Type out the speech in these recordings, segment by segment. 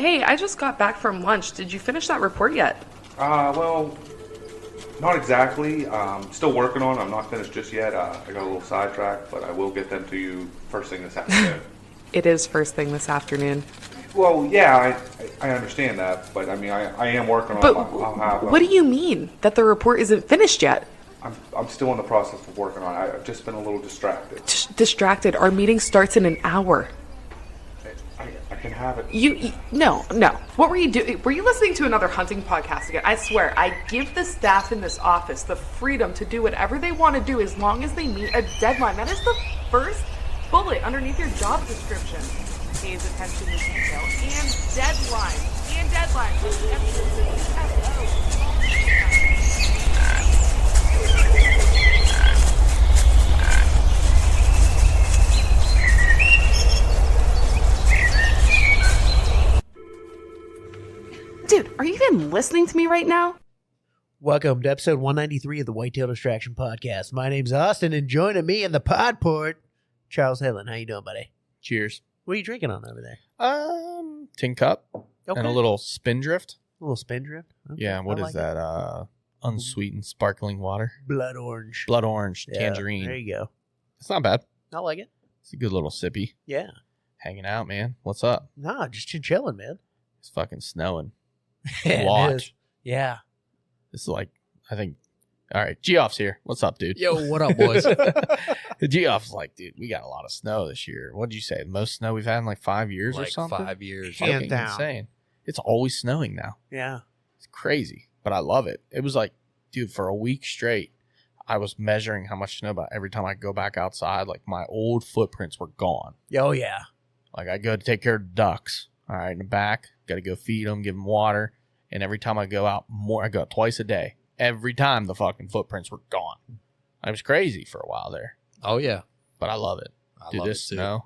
Hey, I just got back from lunch. Did you finish that report yet? Well, not exactly. Still working on it. I'm not finished just yet. I got a little sidetracked, but I will get them to you first thing this afternoon. It is first thing this afternoon. Well, yeah, I understand that, but I mean, I am working on But it. I'll have. what do you mean that the report isn't finished yet? I'm still in the process of working on it. I've just been a little distracted. Distracted. Our meeting starts in an hour. I can have it. No. What were you doing? Were you listening to another hunting podcast again? I swear, I give the staff in this office the freedom to do whatever they want to do as long as they meet a deadline. That is the first bullet underneath your job description. Pays attention to detail and deadlines. And deadlines. Dude, are you even listening to me right now? Welcome to episode 193 of the Whitetail Distraction Podcast. My name's Austin, and joining me in the podport, Charles Hedlund. How you doing, buddy? Cheers. What are you drinking on over there? Tin cup Okay. and a little spindrift. A little Spindrift? Okay. Yeah, what I is like it. that? Unsweetened sparkling water. Blood orange. Blood orange, Yeah, tangerine. There you go. It's not bad. I like it. It's a good little sippy. Yeah. Hanging out, man. What's up? Nah, just chilling, man. It's fucking snowing. Yeah, it Watch. is. Yeah. This is like, I think, all right, Geoff's here. What's up, dude? Yo, what up, boys? Geoff's like, dude, we got a lot of snow this year. What did you say? The most snow we've had in like 5 years or Like something? 5 years. Hands Fucking down. insane. It's always snowing now. Yeah. It's crazy, but I love it. It was like, dude, for a week straight, I was measuring how much snow, but every time I go back outside, like my old footprints were gone. Oh, yeah. Like I go to take care of the ducks, all right, in the back, got to go feed them, give them water. And every time I go out I go out twice a day. Every time the fucking footprints were gone. It was crazy for a while there, Oh, yeah. but I love it. I Dude, love this it, too. snow,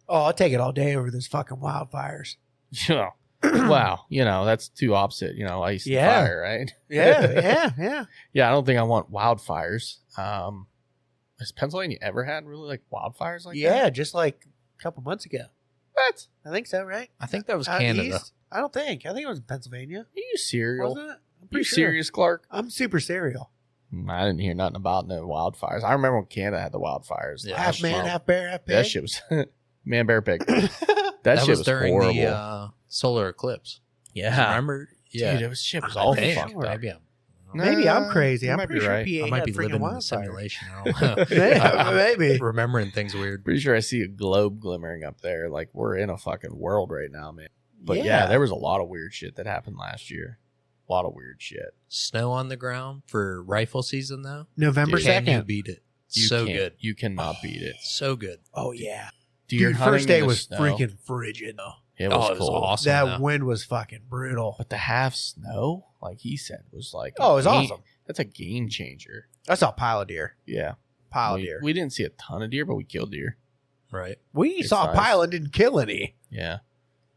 Oh, I'll take it all day over this fucking wildfires. you know, wow, you know, that's too opposite, you know, ice Yeah. and fire, right? Yeah. Yeah, I don't think I want wildfires. Has Pennsylvania ever had really like wildfires like that? Yeah, just like a couple months ago. What? I think so, right? I think that was Out Canada. east? I don't think. I think it was in Pennsylvania. Are you serious? Wasn't it? I'm Are you pretty sure. serious, Clark? I'm super serial. I didn't hear nothing about no wildfires. I remember when Canada had the wildfires. Yeah, Half man, well, half bear, half pig. That shit was man, bear, pig. That That shit was was during horrible. the solar eclipse. Yeah, Remember? Yeah. dude, it was shit was I'm all pretty fucked sure. up. Maybe Maybe I'm crazy. you I'm might pretty be sure right. PA I might had be freaking living in a wildfire. simulation. I don't know. Yeah, I'm maybe. remembering things weird. Pretty sure I see a globe glimmering up there. Like we're in a fucking world right now, man. But yeah, there was a lot of weird shit that happened last year. A lot of weird shit. Snow on the ground for rifle season, though. November Dude, Can you 2nd. beat it? You So can't- good. You cannot beat it. So good. Oh, yeah. Deer Dude, hunting first day in the was snow, freaking frigid. though. It was it was cold. awesome. That though. wind was fucking brutal. But to have snow, like he said, was like Oh, it was a game- awesome. That's a game changer. I saw pile of deer. Yeah, Pile of we, deer. we didn't see a ton of deer, but we killed deer. Right. We It's saw a nice. pile and didn't kill any. Yeah.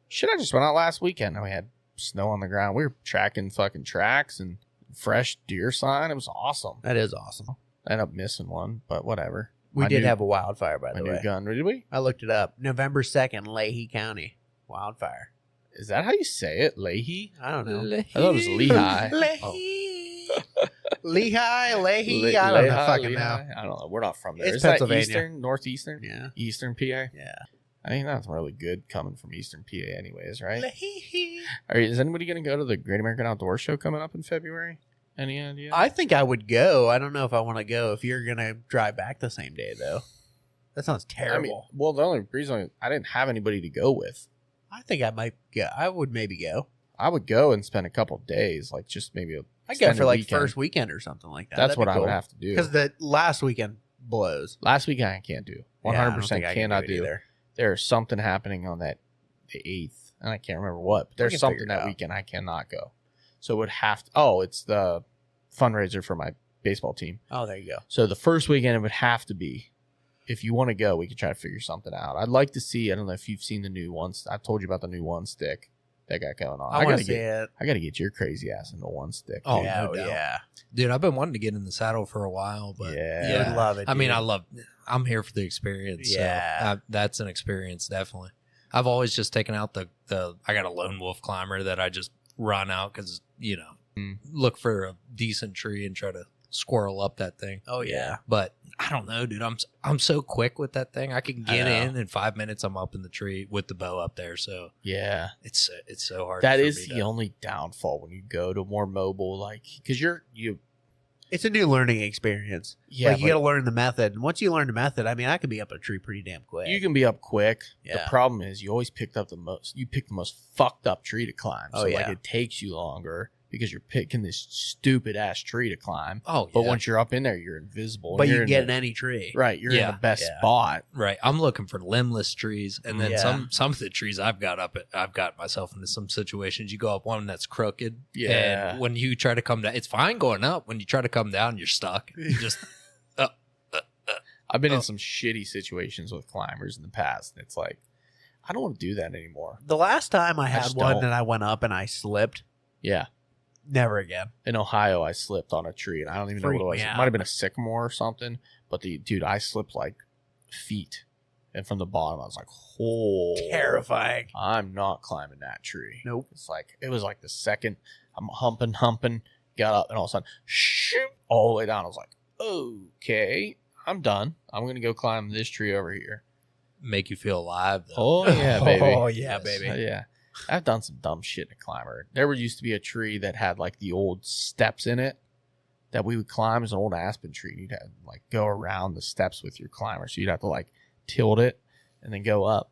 Shit, I just went out last weekend and we had snow on the ground. We were tracking fucking tracks and fresh deer sign. It was awesome. That is awesome. I ended up missing one, but whatever. We My did new- have a wildfire, by my the new way. gun. Did we? I looked it up. November 2nd, Leahy County. Wildfire. Is that how you say it? Leahy? I don't know. I thought it was Lehigh. Leahy. Lehigh, Leahy. Le- I don't know. Lehigh, Fucking know. Lehigh? I don't know. We're not from there. It's Is that Pennsylvania. eastern, northeastern? Yeah. Eastern PA? Yeah. I think that's really good coming from eastern PA anyways, right? Leahy. Is anybody going to go to the Great American Outdoor Show coming up in February? Any idea? I think I would go. I don't know if I want to go if you're going to drive back the same day, though. That sounds terrible. I mean, well, the only reason I didn't have anybody to go with. I think I might go. I would maybe go. I would go and spend a couple days, like just maybe I go spend for a like weekend. first weekend or something like that. That's what I would have to do. Because the last weekend blows. Last weekend I can't do. 100% cannot do. either. There's something happening on the 8th, and I can't remember what. But there's can something figure it that out. weekend I cannot go. So it would have to. Oh, it's the fundraiser for my baseball team. Oh, there you go. So the first weekend it would have to be. If you want to go, we could try to figure something out. I'd like to see. I don't know if you've seen the new ones. I told you about the new one stick that got going on. I want gotta to see get. it. I got to get your crazy ass into one stick. Oh, dude. yeah, no doubt. yeah. Dude, I've been wanting to get in the saddle for a while, but Yeah. You would love it. I mean, dude. I'm here for the experience. Yeah. So that's an experience, definitely. I've always just taken out the I got a lone wolf climber that I just run out because, look for a decent tree and try to squirrel up that thing. Oh yeah. But I don't know, dude. I'm so quick with that thing. I can get in 5 minutes. I'm up in the tree with the bow up there. So Yeah. it's so hard. That for is me the only downfall when you go to more mobile, like, because It's a new learning experience. Yeah, Like you but- got to learn the method. And once you learn the method, I mean, I can be up a tree pretty damn quick. you can be up quick. Yeah. The problem is you always pick the most fucked up tree to climb. Oh, So yeah. like it takes you longer because you're picking this stupid ass tree to climb. Oh, yeah. But once you're up in there, you're invisible. but and you you're can get in the, any tree. right. You're in Yeah. the best Yeah. spot. Right. I'm looking for limbless trees. And then Yeah. some of the trees I've got myself into some situations. You go up one that's crooked. Yeah. And when you try to come down, it's fine going up. When you try to come down, you're stuck. You just, I've been in some shitty situations with climbers in the past. And it's like, I don't want to do that anymore. The last time I had just one don't. and I went up and I slipped, Yeah. never again. In Ohio, I slipped on a tree, and I don't even know what it was. Freaked me It out. might have been a sycamore or something. But dude, I slipped like feet, and from the bottom, I was like, "Oh, Terrifying. I'm not climbing that tree." Nope. It was like the second I'm humping, got up, and all of a sudden, shoot, all the way down. I was like, "Okay, I'm done. I'm gonna go climb this tree over here." make you feel alive, though. Oh yeah, baby. Oh, yeah, baby. Yeah. I've done some dumb shit in a climber. There used to be a tree that had like the old steps in it that we would climb. It was an old aspen tree. You'd have to like go around the steps with your climber. So you'd have to like tilt it and then go up.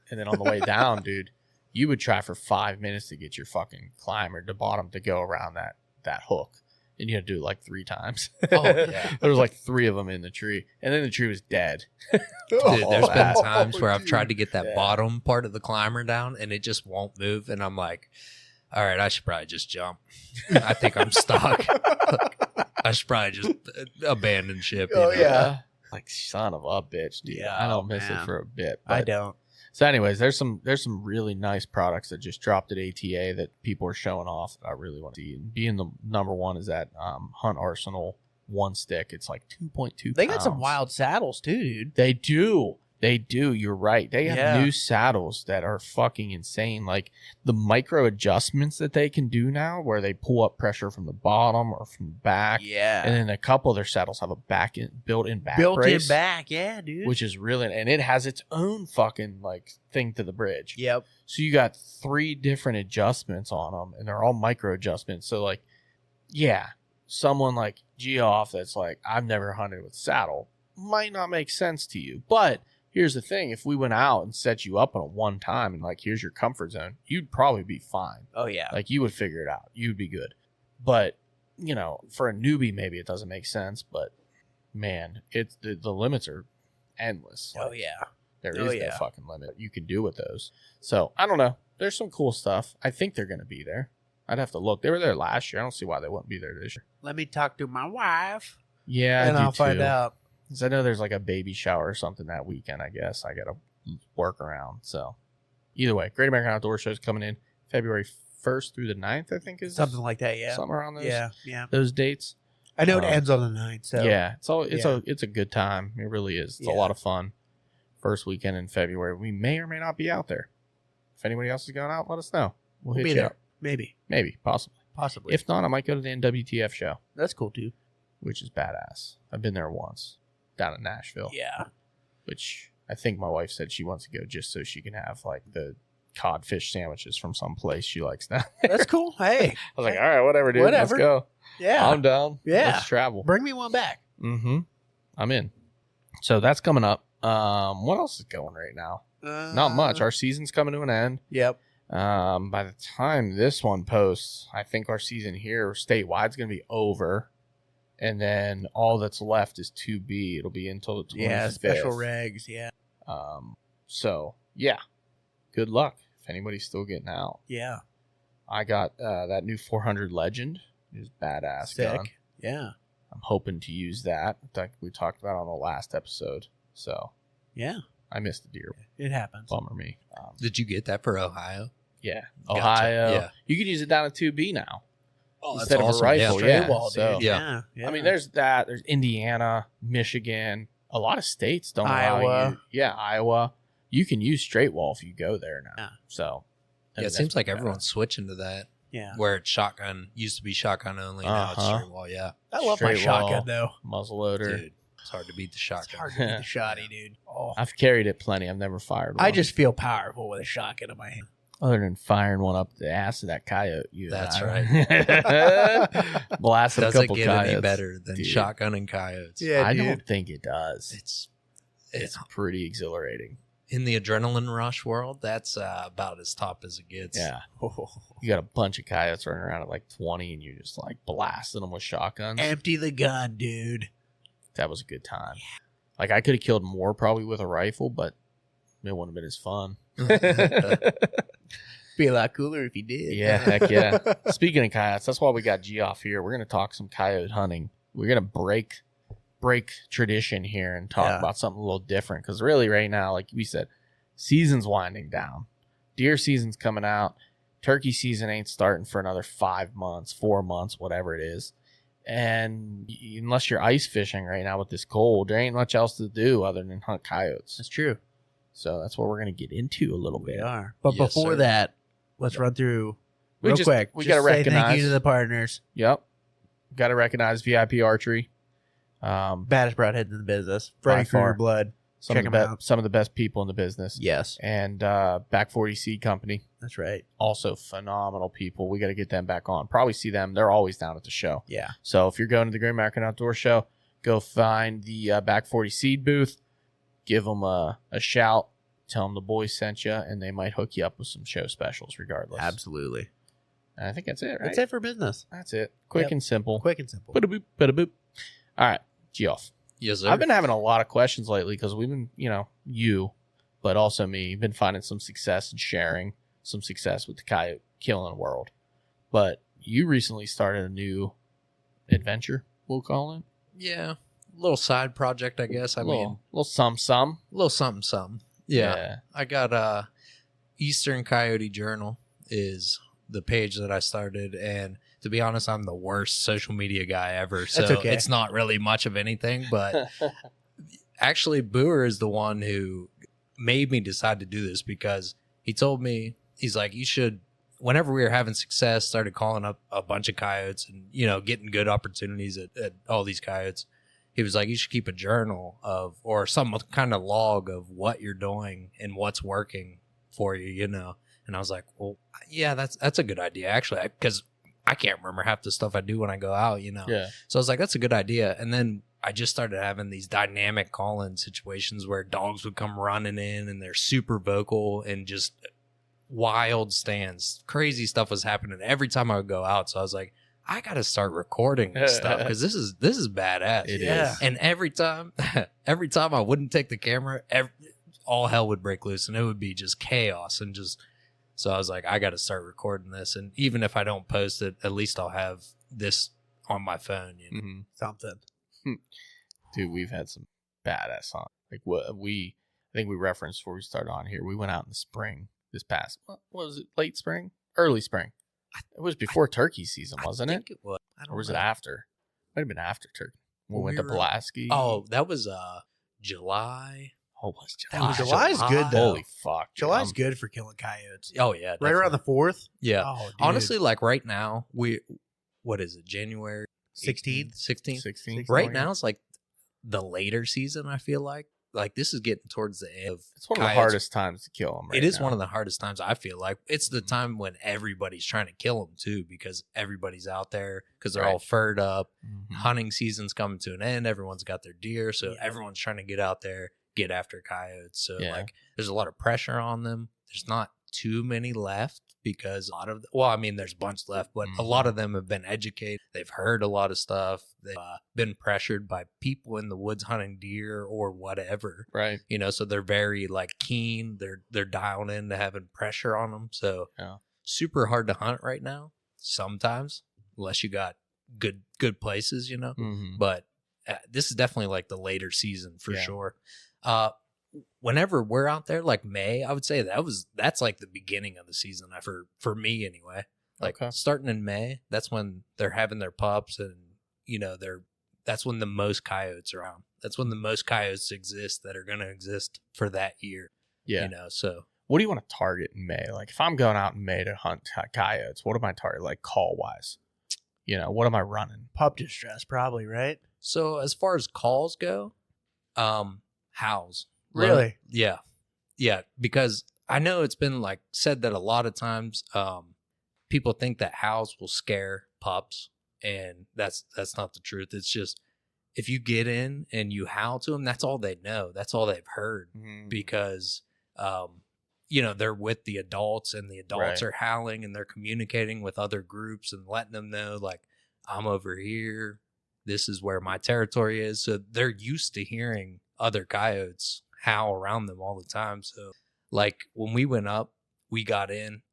And then on the way down, dude, you would try for 5 minutes to get your fucking climber to bottom to go around that hook. And you had to do it like 3 times. Oh, yeah. There was like 3 of them in the tree. And then the tree was dead. Dude, there's been Oh, times where I've dude. tried to get that Yeah. bottom part of the climber down and it just won't move. And I'm like, all right, I should probably just jump. I think I'm stuck. I should probably just abandon ship. Oh, yeah. Like, son of a bitch, dude. Yeah, I don't miss man. it for a bit. I but- don't. So anyways, there's some really nice products that just dropped at ATA that people are showing off that I really want to see. And being the number one is that Hunt Arsenal one stick. It's like 2.2 They got some pounds. wild saddles too, dude. They do. You're right. They have Yeah. new saddles that are fucking insane. Like the micro adjustments that they can do now where they pull up pressure from the bottom or from the back. Yeah. And then a couple of their saddles have a built-in back Built in brace, back, yeah, dude. which is really, and it has its own fucking like thing to the bridge. Yep. So you got 3 different adjustments on them, and they're all micro adjustments. So like, yeah, someone like Geoff that's like, I've never hunted with saddle, might not make sense to you. But here's the thing: if we went out and set you up on a one time, and like, here's your comfort zone, you'd probably be fine. Oh yeah. Like you would figure it out. You'd be good. But for a newbie, maybe it doesn't make sense. But man, it's the limits are endless. Oh Like, yeah. there Oh, is no yeah. fucking limit you can do with those. So I don't know. There's some cool stuff. I think they're going to be there. I'd have to look. They were there last year. I don't see why they wouldn't be there this year. Let me talk to my wife, Yeah, and I do I'll find too. out. 'Cause I know there's like a baby shower or something that weekend. I guess I got to work around. So either way, Great American Outdoor Show is coming in February 1st through the 9th. I think is Something like that, yeah. something around those Yeah. those dates. I know it Um, ends on the 9th, so Yeah, Yeah. it's a good time. It really is. It's Yeah. a lot of fun. First weekend in February. We may or may not be out there. If anybody else is going out, let us know. We'll we'll hit be you there. up. Maybe. Maybe, possibly. Possibly. If not, I might go to the NWTF show, That's cool too. which is badass. I've been there once down in Nashville, Yeah. which I think my wife said she wants to go just so she can have like the codfish sandwiches from some place she likes now. I That's cool. Hey. was like, all right, whatever, dude. Whatever. Let's go. Yeah. I'm down. Yeah. Let's travel. Bring me one back. Mm-hmm. I'm in. So that's coming up. What else is going right now? Not much. Our season's coming to an end. Yep. By the time this one posts, I think our season here statewide is going to be over. And then all that's left is 2B. It'll be until the 25th. Yeah, special regs. Yeah. So, yeah. Good luck if anybody's still getting out. Yeah. I got that new 400 Legend. It's badass Sick. gun. Yeah. I'm hoping to use that. Like we talked about on the last episode. So, Yeah. I missed the deer. It happens. Bummer me. Did you get that for Ohio? Yeah. Gotcha. Ohio. Yeah. You could use it down at 2B now. Oh, Instead of a rifle, Straight yeah. wall, So- dude. Yeah. Yeah. I mean, there's that. There's Indiana, Michigan. A lot of states don't allow Iowa. you. Yeah, Iowa. you can use straight wall if you go there now. Yeah. So Yeah, it seems like everyone's switching to that. Yeah. Where it's shotgun, used to be shotgun only, now it's straight wall. Yeah, I love my Straight shotgun, wall. though. muzzle loader. dude, it's hard to beat the It's shotgun. hard to beat the shotty, dude. Oh. I've carried it plenty. I've never fired one. I just feel powerful with a shotgun in my hand. other than firing one up the ass of that coyote. That's right. Blasting a Doesn't couple get coyotes. any better than Dude. shotgunning coyotes. Yeah, I dude. don't think it does. It's Pretty exhilarating. in the adrenaline rush world. That's about as top as it gets. Yeah. Oh. You got a bunch of coyotes running around at like 20 and you're just like blasting them with shotguns. Empty the gun, dude. That was a good time. Like I could have killed more probably with a rifle, but it wouldn't have been as fun. Be a lot cooler if you did. Yeah, heck yeah. Speaking of coyotes, that's why we got Geoff here. We're going to talk some coyote hunting. We're going to break tradition here and talk about something a little different. Because really right now, like we said, season's winding down. Deer season's coming out. Turkey season ain't starting for another 5 months, 4 months, whatever it is. And unless you're ice fishing right now with this cold, there ain't much else to do other than hunt coyotes. That's true. So that's what we're going to get into a little We bit. are. But Yes, before sir. that, let's run through We real just- quick. we Just gotta say recognize- thank you to the partners. Yep. Got to recognize VIP Archery. Baddest broadheads in the business. By Freddie far. Krueger blood. Some Check of the 'em out. some of the best people in the business. Yes, And Back 40 Seed Company. that's right. Also phenomenal people. We got to get them back on. Probably see them. They're always down at the show. Yeah. So if you're going to the Great American Outdoor Show, go find the Back 40 Seed booth. Give them a shout. Tell them the boys sent you, and they might hook you up with some show specials regardless. Absolutely. And I think that's it, right? That's it for business. That's it. Quick Yep. and simple. Quick and simple. Bada-boop, bada-boop. All right, Geoff. Yes, sir. I've been having a lot of questions lately because we've been, you, but also me, been finding some success and sharing some success with the coyote killing world. But you recently started a new adventure, we'll call it. Yeah. Little side project, I guess. I mean, little some. a little something. Yeah. I got Eastern Coyote Journal is the page that I started, and to be honest, I'm the worst social media guy ever. So That's okay. it's not really much of anything, but actually Boer is the one who made me decide to do this because he told me, he's like, you should, whenever we were having success, started calling up a bunch of coyotes and, getting good opportunities at all these coyotes. He was like, you should keep a journal of, or some kind of log of what you're doing and what's working for you, And I was like, well, yeah, that's a good idea, actually, because I can't remember half the stuff I do when I go out, Yeah. So I was like, that's a good idea. And then I just started having these dynamic call-in situations where dogs would come running in and they're super vocal and just wild stands. Crazy stuff was happening every time I would go out. So I was like, I got to start recording this stuff because this is badass. It Yeah. is. And every time I wouldn't take the camera, all hell would break loose and it would be just chaos and just. So I was like, I got to start recording this, and even if I don't post it, at least I'll have this on my phone. Mhm. Something. Dude, we've had some badass hunts. Like I think we referenced before we started on here. We went out in the spring this past. What was it? Late spring, early spring. It was before turkey season, wasn't I it? think it was. I don't Or was know. it after? Might have been after turkey. We When went we to were- Pulaski. Oh, that was July. Oh, it was That July. was July's July. good, though. Holy fuck. dude. July's I'm- good for killing coyotes. Oh yeah, Right around the 4th? yeah. Oh, dude. Honestly, like right now, what is it? January 16th? 16th. 16. Right now, it's like the later season. I feel like this is getting towards the end of It's one of the coyotes. hardest times to kill them. It is one of the hardest times. I feel like it's the time when everybody's trying to kill them too, because everybody's out there because they're Right. all furred up. Mhm. Hunting season's coming to an end. Everyone's got their deer, so Yeah. everyone's trying to get out there, get after coyotes. So Yeah. there's a lot of pressure on them. There's not too many left because a lot of there's a bunch left, but a lot of them have been educated. They've heard a lot of stuff. They've been pressured by people in the woods hunting deer or whatever. Right. So they're very keen. They're dialed into having pressure on them. So Yeah. super hard to hunt right now. Sometimes, unless you got good places, Mhm. But this is definitely like the later season for Yeah. sure. Whenever we're out there, like May, I would say that's like the beginning of the season for me anyway. Like Okay. starting in May, that's when they're having their pups, and that's when the most coyotes are on. That's when the most coyotes exist that are going to exist for that year. Yeah. You know, so What do you want to target in May? Like if I'm going out in May to hunt coyotes, what am I target like call wise? You know, what am I running? Pup distress, probably, right? so as far as calls go, howls. Really? Yeah. Yeah, because I know it's been like said that a lot of times people think that howls will scare pups, and that's not the truth. It's just if you get in and you howl to them, that's all they know. That's all they've heard because you know, they're with the adults and the adults are howling and they're communicating with other groups and letting them know like I'm over here. This is where my territory is. So they're used to hearing other coyotes howl around them all the time. So like when we went up, we got in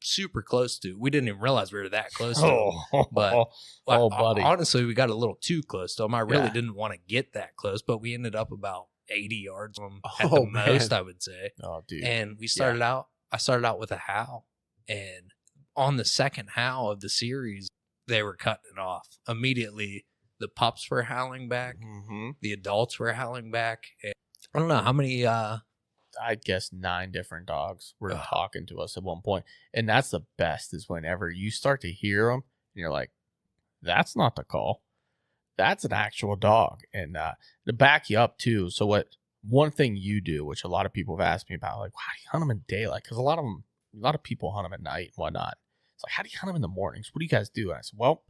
super close to, we didn't even realize we were that close to them. But buddy. honestly, we got a little too close to them. I really Yeah. didn't want to get that close, but we ended up about 80 yards from at Oh, the most, man. I would say. Oh, dude. And we started out, I started out with a howl, and on the second howl of the series, they were cutting it off immediately. The pups were howling back, the adults were howling back. And I don't know how many I guess 9 different dogs were talking to us at one point. And that's the best is whenever you start to hear them and you're like, that's not the call. That's an actual dog. And to back you up too. So one thing you do, which a lot of people have asked me about, like, how do you hunt them in daylight? Because a lot of people hunt them at night and whatnot. It's like, how do you hunt them in the mornings? What do you guys do? And I said, well,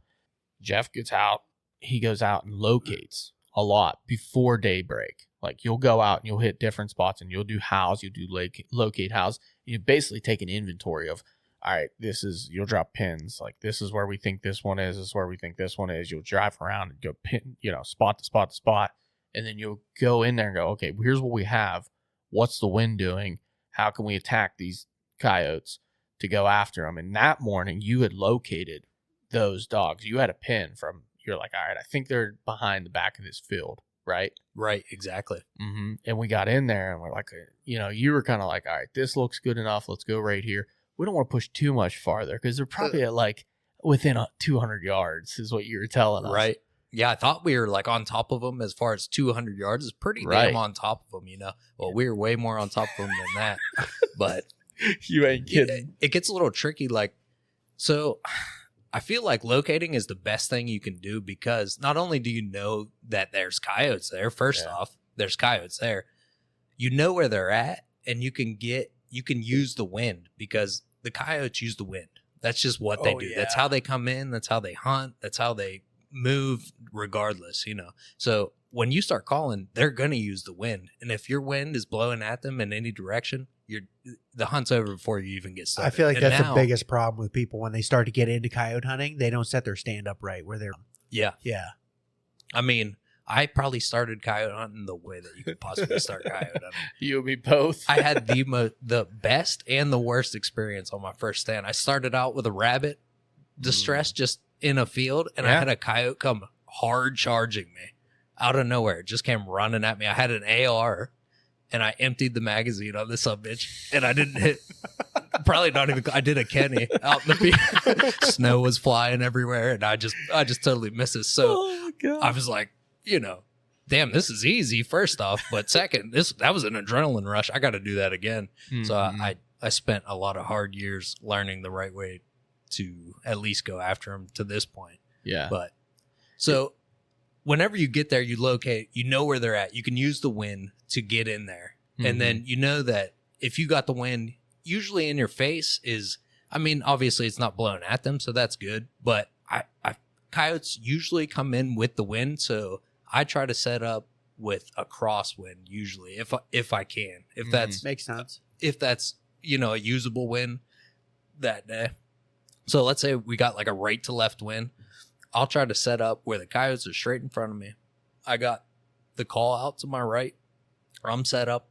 Geoff gets out. He goes out and locates a lot before daybreak. Like you'll go out and you'll hit different spots and you'll do howls, you'll do locate howls. You basically take an inventory of, all right, you'll drop pins. Like this is where we think this one is. This is where we think this one is. You'll drive around and go pin, spot to spot to spot. And then you'll go in there and go, okay, here's what we have. What's the wind doing? How can we attack these coyotes to go after them? And that morning you had located those dogs. You had a pin you're like, all right, I think they're behind the back of this field, right? Right, exactly. And we got in there and we're like, you were kind of like, all right, this looks good enough. Let's go right here. We don't want to push too much farther because they're probably at like within 200 yards is what you were telling us. Right. Yeah, I thought we were like on top of them as far as 200 yards. It's pretty damn on top of them, Well, we were way more on top of them than that. But you ain't kidding. It gets a little tricky. Like, so I feel like locating is the best thing you can do because not only do you know that there's coyotes there, first off, there's coyotes there. You know where they're at, and you can use the wind because the coyotes use the wind. That's just what they do. Yeah. That's how they come in. That's how they hunt. That's how they move regardless, So when you start calling, they're going to use the wind. And if your wind is blowing at them in any direction, the hunt's over before you even get started. I feel like that's the biggest problem with people when they start to get into coyote hunting. They don't set their stand up right where they're. Yeah. Yeah. I mean, I probably started coyote hunting the way that you could possibly start coyote hunting. You and me both. I had the best and the worst experience on my first stand. I started out with a rabbit distress just in a field, and I had a coyote come hard charging me out of nowhere. It just came running at me. I had an AR, and I emptied the magazine on this bitch, and I didn't hit. Probably not even. I did a Kenny out in the field. Snow was flying everywhere, and I just totally missed it. So I was like, damn, this is easy. First off, but second, that was an adrenaline rush. I got to do that again. So I spent a lot of hard years learning the right way to at least go after them to this point. Yeah. But so whenever you get there, you locate, you know where they're at. You can use the wind to get in there. And then you know that if you got the wind usually in your face obviously it's not blowing at them, so that's good. But coyotes usually come in with the wind, so I try to set up with a crosswind usually if I can. If that's Makes sense. If that's a usable wind that day. So let's say we got like a right to left wind. I'll try to set up where the coyotes are straight in front of me. I got the call out to my right. I'm set up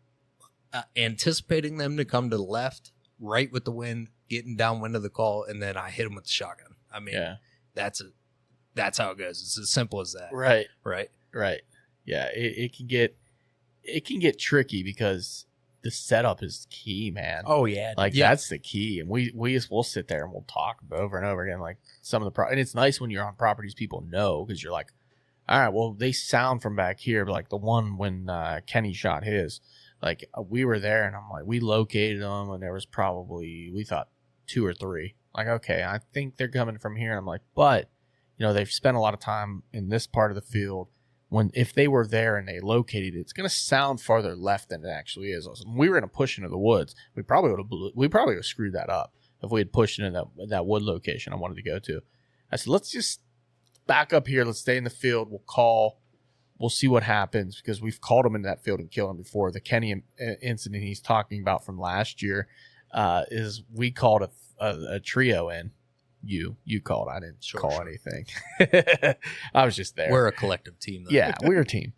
anticipating them to come to the left, right with the wind, getting downwind of the call, and then I hit them with the shotgun. I mean, that's how it goes. It's as simple as that. Right. Right. Yeah, it can get tricky because the setup is key, man. Oh yeah. Like that's the key, and we'll sit there and we'll talk over and over again. Like some of the and it's nice when you're on properties people know because you're like, all right, well they sound from back here, but like the one when Kenny shot his, Like we were there, and I'm like, we located them, and there was probably, we thought 2 or 3. Like, okay, I think they're coming from here. And I'm like, but they've spent a lot of time in this part of the field. If they were there and they located it, it's going to sound farther left than it actually is. We were going to push into the woods. We probably would have screwed that up if we had pushed into that wood location I wanted to go to. I said, let's just back up here. Let's stay in the field. We'll call. We'll see what happens, because we've called him in that field and killed him before. The Kenny incident he's talking about from last year is we called a trio in. You called. I didn't call anything. I was just there. We're a collective team, though. Yeah, we're a team.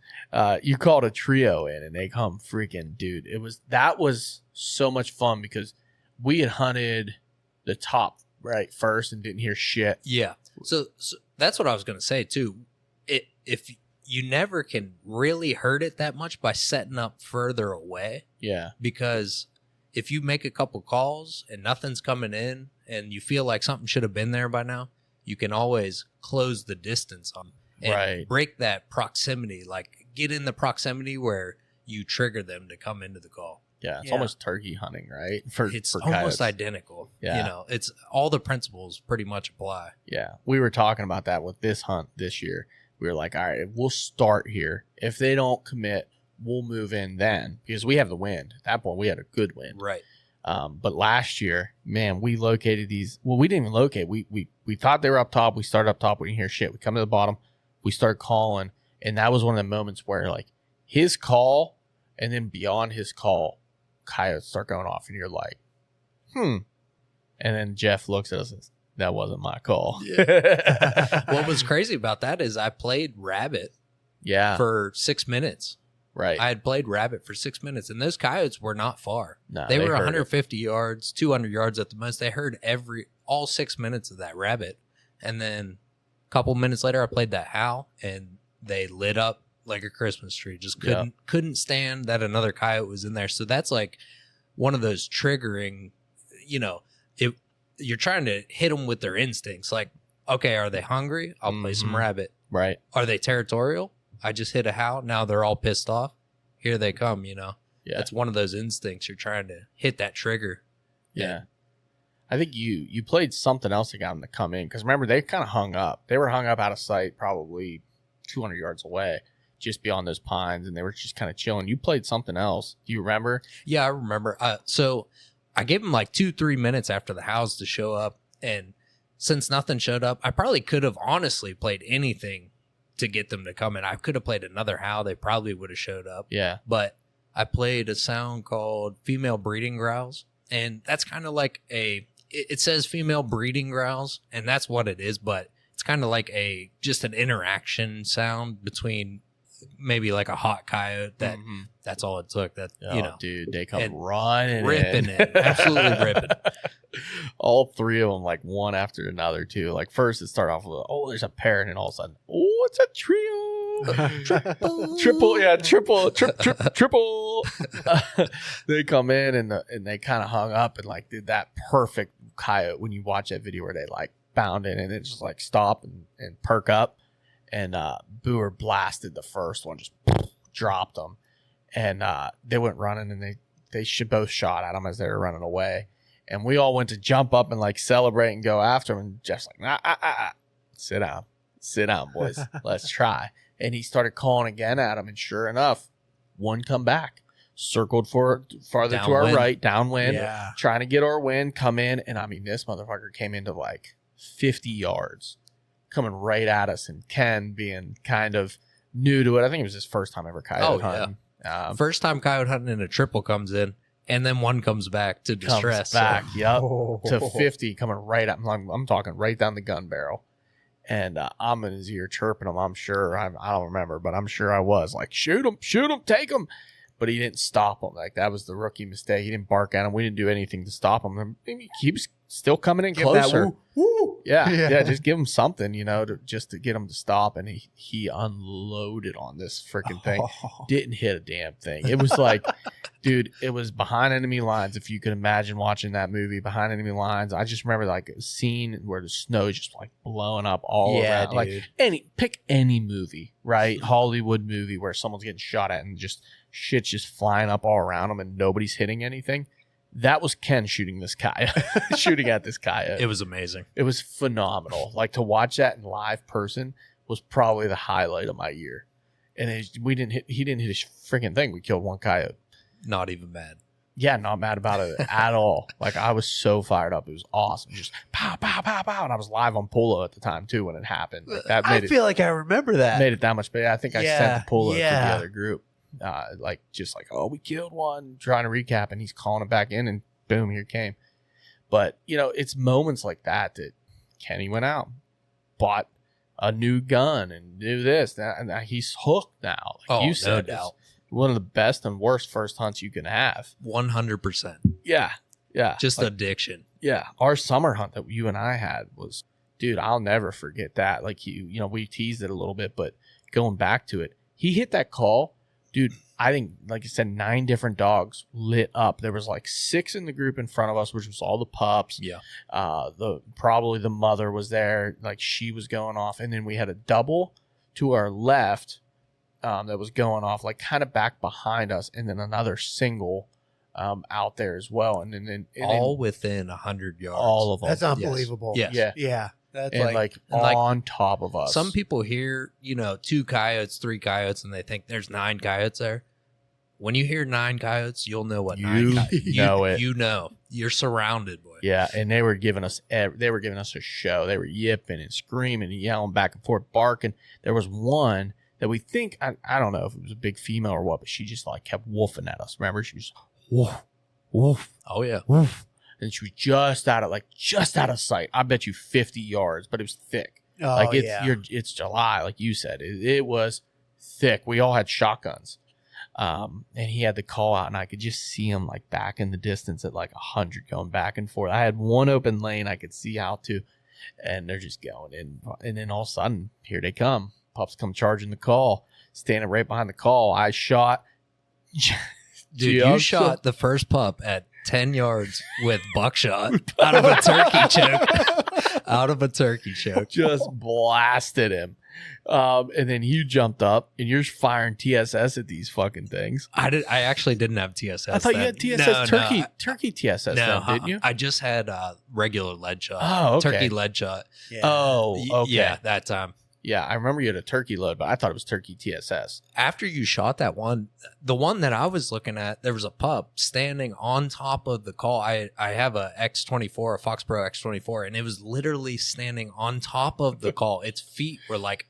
You called a trio in, and they come freaking, dude. That was so much fun, because we had hunted the top right first and didn't hear shit. Yeah. So that's what I was going to say too. If you never can really hurt it that much by setting up further away. Yeah. Because if you make a couple calls and nothing's coming in, and you feel like something should have been there by now, you can always close the distance on and break that proximity. Like, get in the proximity where you trigger them to come into the call. Yeah, it's almost turkey hunting, right? It's almost identical. Yeah. It's all the principles pretty much apply. Yeah, we were talking about that with this hunt this year. We were like, all right, we'll start here. If they don't commit, we'll move in then, because we have the wind. At that point, we had a good wind. Right. But last year, man, we located these. Well, we didn't even locate. We thought they were up top. We started up top. We didn't hear shit. We come to the bottom. We start calling. And that was one of the moments where, like, his call, and then beyond his call, coyotes start going off. And you're like, And then Geoff looks at us and says, that wasn't my call. Yeah. What was crazy about that is I played rabbit for 6 minutes. Right. I had played rabbit for 6 minutes, and those coyotes were not far. No, they were 150 yards, 200 yards at the most. They heard all 6 minutes of that rabbit. And then a couple minutes later, I played that howl, and they lit up like a Christmas tree. Just couldn't stand that another coyote was in there. So that's like one of those triggering, you're trying to hit them with their instincts. Like, okay, are they hungry? I'll play some rabbit. Right. Are they territorial? I just hit a howl. Now they're all pissed off. Here they come, Yeah. It's one of those instincts. You're trying to hit that trigger. Yeah. I think you played something else that got them to come in. Because remember, they kind of hung up. They were hung up out of sight probably 200 yards away, just beyond those pines. And they were just kind of chilling. You played something else. Do you remember? Yeah, I remember. So I gave them like 2-3 minutes after the howls to show up. And since nothing showed up, I probably could have honestly played anything to get them to come in. I could have played another howl. They probably would have showed up. Yeah. But I played a sound called female breeding growls. And that's kind of like it says female breeding growls, and that's what it is. But it's kind of like just an interaction sound between maybe like a hot coyote. That's all it took. Dude, they come running ripping it. Absolutely ripping. All three of them, like one after another, too. Like first it started off with, there's a pair, and then all of a sudden, it's a trio. Triple. They come in and they kind of hung up and like did that perfect coyote when you watch that video where they like bound in and it just like stop and perk up. And Booer blasted the first one, just dropped them. And they went running and they both shot at him as they were running away. And we all went to jump up and like celebrate and go after him. And Jeff's like, sit down, boys. Let's try. And he started calling again at him. And sure enough, one come back, circled farther downwind. To our right, downwind, trying to get our wind, come in. And I mean, this motherfucker came into like 50 yards, coming right at us. And Ken being kind of new to it. I think it was his first time ever coyote hunting. Yeah. First time coyote hunting and a triple comes in. And then one comes back to distress. To 50, coming right up. I'm talking right down the gun barrel. And I'm in his ear chirping him, I'm sure. I don't remember, but I'm sure I was. Like, shoot him, take him. But he didn't stop him. Like, that was the rookie mistake. He didn't bark at him. We didn't do anything to stop him. And he keeps still coming in closer. Yeah, just give him something, just to get him to stop. And he unloaded on this freaking thing. Didn't hit a damn thing. It was like, dude, it was behind enemy lines. If you could imagine watching that movie, Behind Enemy Lines. I just remember like a scene where the snow is just like blowing up all around. Dude. Like pick any movie, right? Hollywood movie where someone's getting shot at and just shit's just flying up all around them and nobody's hitting anything. That was Ken shooting this coyote, shooting at this coyote. It was amazing. It was phenomenal. Like, to watch that in live person was probably the highlight of my year. And he didn't hit his freaking thing. We killed one coyote. Not even mad. Yeah, not mad about it at all. Like, I was so fired up. It was awesome. Just pow, pow, pow, pow. And I was live on Polo at the time, too, when it happened. Like, that I feel like I remember that. made it that much better. I think I Yeah, sent the Polo to the yeah. other group. Oh, we killed one, trying to recap, and he's calling it back in, and boom, here it came. But, it's moments like that Kenny went out, bought a new gun, and do this, that, and he's hooked now. Like you said, no doubt. one of the best and worst first hunts you can have. 100%. Yeah. Just addiction. Yeah. Our summer hunt that you and I had was, dude, I'll never forget that. Like, we teased it a little bit, but going back to it, he hit that call, dude. I think, like I said, 9 different dogs lit up. There was like 6 in the group in front of us, which was all the pups. Yeah. Probably the mother was there. Like, she was going off. And then we had a double to our left that was going off, like, kind of back behind us. And then another single out there as well. And then all within 100 yards. all of them. That's unbelievable. Yes. Yeah. Yeah. That's And like on top of us. Some people hear, 2 coyotes, 3 coyotes, and they think there's 9 coyotes there. When you hear 9 coyotes, you'll know what 9 coyotes. know it. You know. You're surrounded, boy. Yeah, and they were giving us a show. They were yipping and screaming and yelling back and forth, barking. There was one that we think, I don't know if it was a big female or what, but she just like kept woofing at us. Remember, she was woof, woof, Oh, yeah. woof, and she was just out of sight. I bet you 50 yards, but it was thick. Oh, It's July, like you said. It was thick. We all had shotguns. And he had the call out, and I could just see him like back in the distance at like 100 going back and forth. I had one open lane I could see out to, and they're just going in. And then all of a sudden, here they come. Pups come charging the call, standing right behind the call. I shot. Dude, you shot the first pup at 10 yards with buckshot out of a turkey choke. Out of a turkey choke. Just blasted him. And then you jumped up and you're firing TSS at these fucking things. I actually didn't have TSS. I thought you had TSS, turkey TSS then, didn't you? I just had regular lead shot. Oh, okay. Turkey lead shot. Yeah. Oh, okay. Yeah, that time. Yeah, I remember you had a turkey load, but I thought it was turkey TSS. After you shot that one, the one that I was looking at, there was a pup standing on top of the call. I have a X24, a Fox Pro X24, and it was literally standing on top of the call. Its feet were like,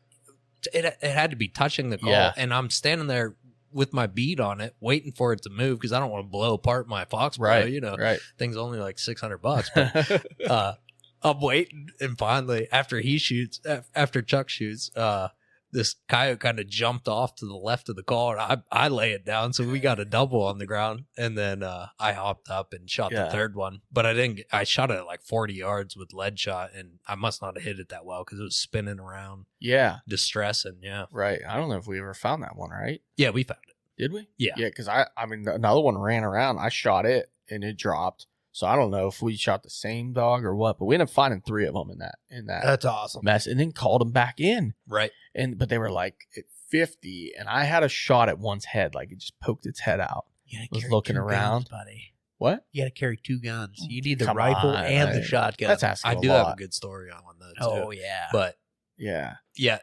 it had to be touching the call. Yeah. And I'm standing there with my bead on it, waiting for it to move because I don't want to blow apart my Fox Pro. Right, right. Thing's only like $600, but I'm waiting, and finally, after Chuck shoots, this coyote kind of jumped off to the left of the call, and I lay it down, so we got a double on the ground, and then I hopped up and shot the third one, but I shot it at like 40 yards with lead shot, and I must not have hit it that well because it was spinning around, distressing, Right. I don't know if we ever found that one, right? Yeah, we found it. Did we? Yeah. Yeah, because I mean, another one ran around. I shot it, and it dropped. So I don't know if we shot the same dog or what, but we ended up finding 3 of them in that That's awesome. mess, and then called them back in. Right. But they were like at 50, and I had a shot at one's head, like it just poked its head out. You gotta Was carry looking 2 around. guns, buddy. What? You got to carry 2 guns. You need the Come rifle on, and the right. shotgun. That's asking I a do lot. have a good story on one though, too. Oh yeah. But Yeah. yeah,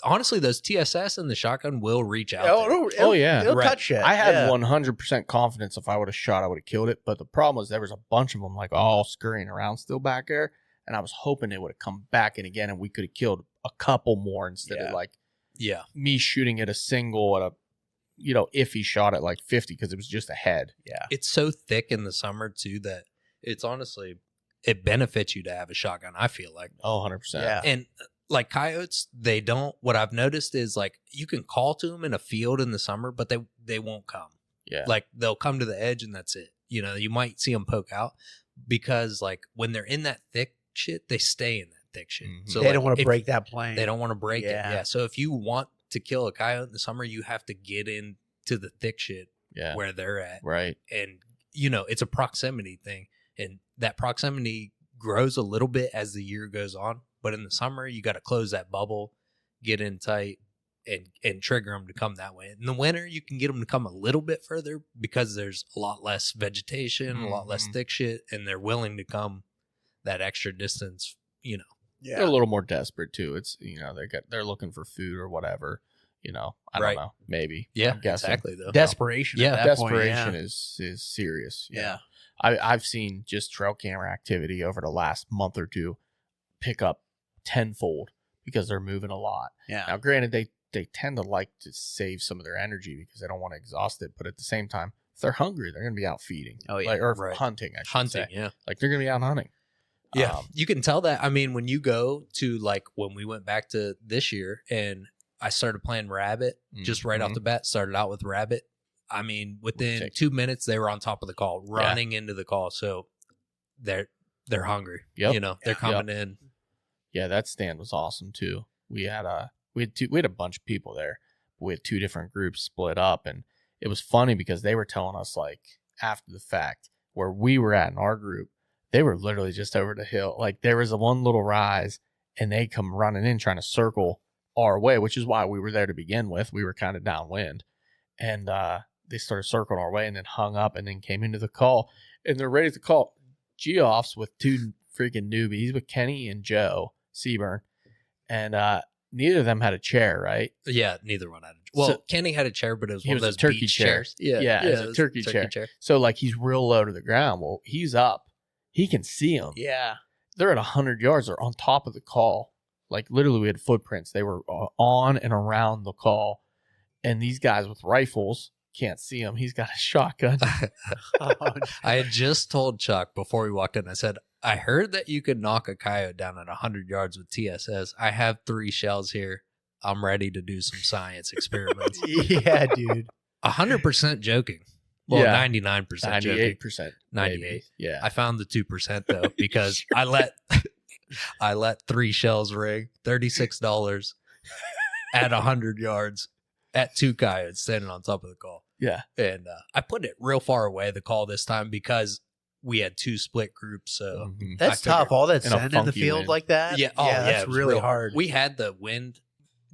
honestly, those TSS and the shotgun will reach out. there. Oh, yeah. It'll Right. touch it. I had yeah. 100% confidence if I would have shot, I would have killed it. But the problem was there was a bunch of them like all scurrying around still back there. And I was hoping they would have come back in again and we could have killed a couple more instead of like Yeah. me shooting at a single at a, if he shot at like 50 because it was just a head. Yeah. It's so thick in the summer too that it's honestly, it benefits you to have a shotgun, I feel like. Oh, 100%. Yeah. And like coyotes, they don't, what I've noticed is like you can call to them in a field in the summer, but they won't come. Yeah. Like they'll come to the edge and that's it. You might see them poke out because like when they're in that thick shit, they stay in that thick shit. Mhm. So they like, don't want to if- break that plane. They don't want to break Yeah. it. Yeah. So if you want to kill a coyote in the summer, you have to get into the thick shit Yeah. where they're at. Right. And, it's a proximity thing. And that proximity grows a little bit as the year goes on. But in the summer, you got to close that bubble, get in tight, and trigger them to come that way. In the winter, you can get them to come a little bit further because there's a lot less vegetation, a lot less thick shit, and they're willing to come that extra distance, you know. Yeah. They're a little more desperate too. It's they're looking for food or whatever. I don't know. Maybe. Yeah, I'm guessing. exactly. Though. Desperation. Yeah, at that point, Desperation yeah. is serious. Yeah. I've seen just trail camera activity over the last month or two pick up tenfold because they're moving a lot. Yeah. Now, granted, they tend to like to save some of their energy because they don't want to exhaust it. But at the same time, if they're hungry, they're going to be out feeding. Oh, yeah. Or Right. hunting, I should Hunting, say. yeah. Like, they're going to be out hunting. Yeah, you can tell that. I mean, when you go to like when we went back to this year and I started playing rabbit just right off the bat, started out with rabbit. I mean, within 2 minutes, they were on top of the call, running into the call. So they're hungry. Yep. You know, they're coming in. Yeah, that stand was awesome too. We had a bunch of people there. We had 2 different groups split up, and it was funny because they were telling us like after the fact where we were at in our group, they were literally just over the hill. Like there was a one little rise, and they come running in trying to circle our way, which is why we were there to begin with. We were kind of downwind, and they started circling our way, and then hung up, and then came into the call, and they're ready to call. Geoff's with 2 freaking newbies, with Kenny and Joe Seaburn, and neither of them had a chair, right? Yeah, neither one had. Well, Kenny had a chair, but it was one of those turkey beach chair. chairs. Yeah, it was a turkey chair. So like he's real low to the ground. Well, he's up. He can see them. Yeah. They're at 100 yards. They're on top of the call. Like literally we had footprints. They were on and around the call. And these guys with rifles can't see him. He's got a shotgun. I had just told Chuck before we walked in, I said, I heard that you could knock a coyote down at 100 yards with TSS. I have 3 shells here. I'm ready to do some science experiments. Yeah, dude. 100% joking. Well, Yeah. 99% joking. 98%. 98. Maybe. Yeah. I found the 2% though because I let 3 shells ring, $36 at 100 yards at 2 coyotes standing on top of the call. Yeah. And I put it real far away, the call this time, because we had 2 split groups. So Mhm. That's I figured- tough. All that And a sand in the funky field wind. like that. yeah, oh yeah, that's it was really real hard. We had the wind.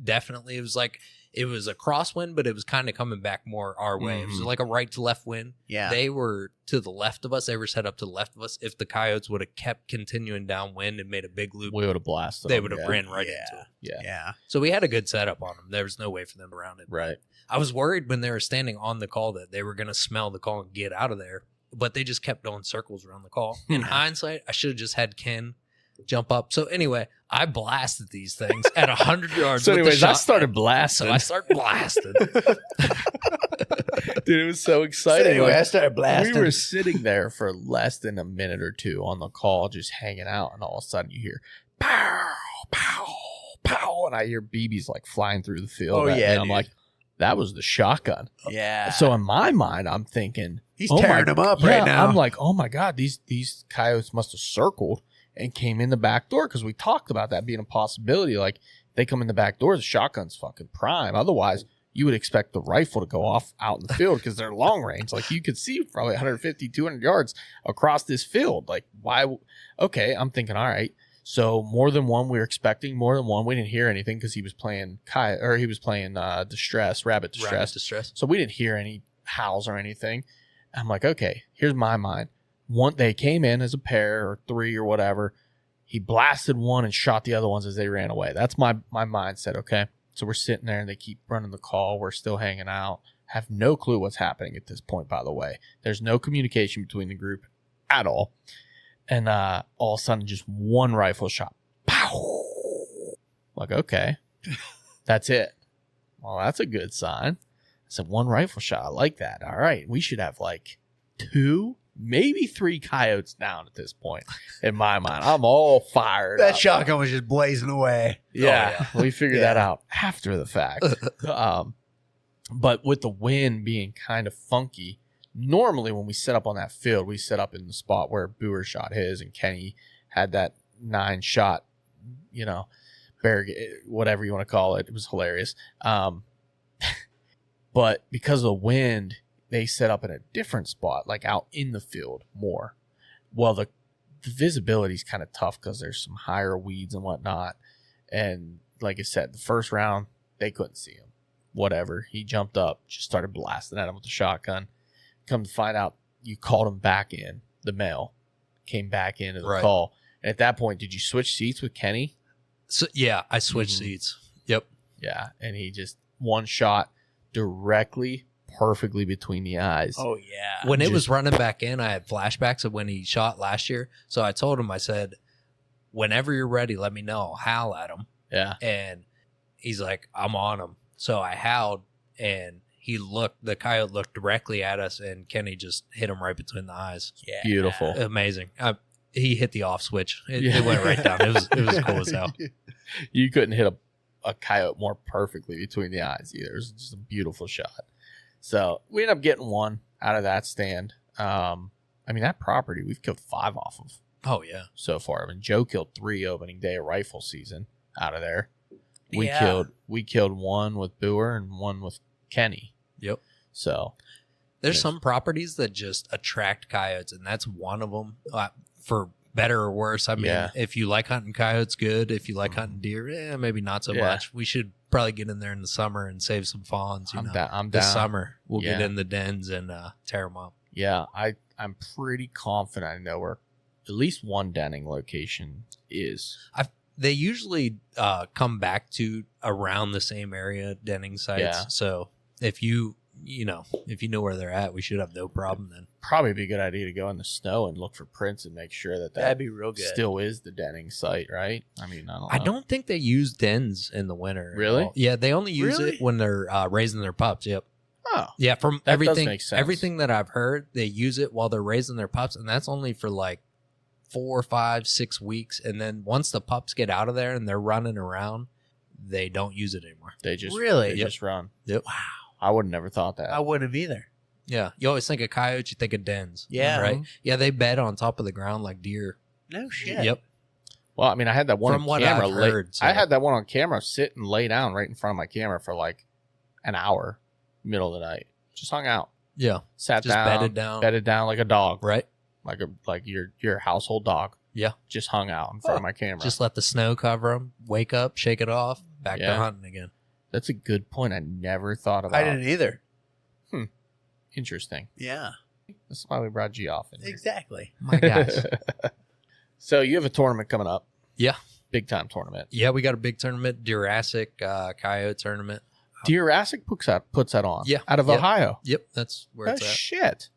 Definitely, it was like it was a crosswind, but it was kind of coming back more our way. It was Mhm. like a right to left wind. Yeah. They were to the left of us. They were set up to the left of us. If the coyotes would have kept continuing downwind and made a big loop, We would have blasted they them. would have Yeah. ran right Yeah. into it. Yeah. Yeah. So we had a good setup on them. There was no way for them around it. Right. I was worried when they were standing on the call that they were going to smell the call and get out of there, but they just kept doing circles around the call. In hindsight, I should have just had Ken jump up. So anyway, I blasted these things at 100 yards. So with the anyways, I shotgun. started blasting. So I started blasting. Dude, it was so exciting. Anyway, Like, I started blasting. we were sitting there for less than a minute or 2 on the call, just hanging out, and all of a sudden you hear pow, pow, pow, and I hear BBs like flying through the field. Oh, at me, yeah, and I'm dude. like, that was the shotgun. Yeah. So in my mind, I'm thinking, he's oh tearing my- them up yeah, right now. I'm like, oh my God, these coyotes must have circled and came in the back door, because we talked about that being a possibility. Like, they come in the back door, the shotgun's fucking prime. Otherwise, you would expect the rifle to go off out in the field because they're long range. Like, you could see probably 150, 200 yards across this field. Like, why? Okay, I'm thinking, all right. So more than one, we were expecting more than one. We didn't hear anything because he was playing rabbit distress. Rabbit distress. So we didn't hear any howls or anything. I'm like, okay, here's my mind. They came in as a pair or 3 or whatever. He blasted one and shot the other ones as they ran away. That's my mindset. Okay. So we're sitting there and they keep running the call. We're still hanging out. Have no clue what's happening at this point, by the way. There's no communication between the group at all. And all of a sudden, just one rifle shot. Pow! Like, okay, that's it. Well, that's a good sign. I said, one rifle shot. I like that. All right. We should have like 2, maybe 3 coyotes down at this point. In my mind, I'm all fired that up. shotgun was just blazing away. Yeah, we figured that Yeah. out after the fact. But with the wind being kind of funky, normally when we set up on that field, we set up in the spot where Boer shot his and Kenny had that 9-shot, whatever you want to call it. It was hilarious. But because of the wind, they set up in a different spot, like out in the field more. Well, the visibility is kind of tough because there's some higher weeds and whatnot. And like I said, the first round, They couldn't see him. Whatever. He jumped up, just started blasting at him with the shotgun. Come to find out, you called him back in. The male came back into the call. And at that point, did you switch seats with Kenny? So yeah, I switched seats. Yep. Yeah, and he just one shot directly, perfectly between the eyes. Oh yeah. When it was running back in, I had flashbacks of when he shot last year. So I told him, I said, whenever you're ready, let me know. I'll howl at him. Yeah. And he's like, I'm on him. So I howled, and the coyote looked directly at us, and Kenny just hit him right between the eyes. Yeah. Beautiful. Amazing. He hit the off switch. It went right down. It was cool as hell. You couldn't hit a coyote more perfectly between the eyes either. It was just a beautiful shot. So we ended up getting one out of that stand. I mean, that property we've killed 5 off of Oh, yeah. so far. I mean, Joe killed 3 opening day of rifle season out of there. We Yeah. killed one with Boer and one with Kenny. Yep. So There's some properties that just attract coyotes, and that's one of them. For better or worse, I mean, if you like hunting coyotes, good. If you like hunting deer, maybe not so much. We should probably get in there in the summer and save some fawns. I'm down. This summer, we'll get in the dens and tear them up. Yeah, I'm pretty confident I know where at least one denning location is. They usually come back to around the same area denning sites. Yeah. So if you know where they're at, we should have no problem then. Probably be a good idea to go in the snow and look for prints and make sure that That'd be real good. still is the denning site, right? I mean, I don't know. I don't think they use dens in the winter. at Really? all. Yeah, they only use Really? it when they're raising their pups. Yep. Oh, Yeah, from That does everything make sense. everything that I've heard, they use it while they're raising their pups, and that's only for like 4, 5, 6 weeks. And then once the pups get out of there and they're running around, they don't use it anymore. they just Really? they just run. Yep. Wow. I would have never thought that. I wouldn't have either. Yeah, you always think of coyotes, you think of dens. Yeah. right. Yeah, they bed on top of the ground like deer. No shit. Yep. Well, I mean, I had that one From on what camera. I've heard, so- I had that one on camera sit and lay down right in front of my camera for like an hour, middle of the night. Just hung out, Yeah, sat just down, bedded down like a dog, right. like your household dog. Yeah, Just hung out in front of my camera. just let the snow cover them. Wake up, shake it off, back Yeah. to hunting again. That's a good point. I never thought about. I didn't either. Interesting. Yeah. That's why we brought Geoff in. Exactly. My gosh. So you have a tournament coming up. Yeah. Big time tournament. Yeah, we got a big tournament, Jurassic Coyote tournament. Jurassic puts that on. Yeah. Out of Yep. Ohio. Yep, that's where Oh it's at. shit!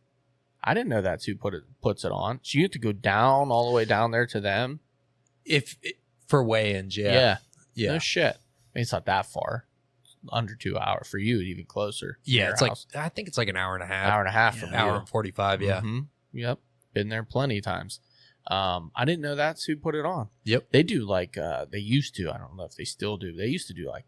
I didn't know that's who puts it on. So you have to go down all the way down there to them. For weigh-ins, yeah. No shit. I mean, it's not that far. Under 2 hours for you, even closer. to Yeah, your it's house. like I think it's like an hour and a half. Hour and a half from hour you. and 45, yeah. Mhm. Yep. Been there plenty of times. I didn't know that's who put it on. Yep. They do like they used to. I don't know if they still do. They used to do like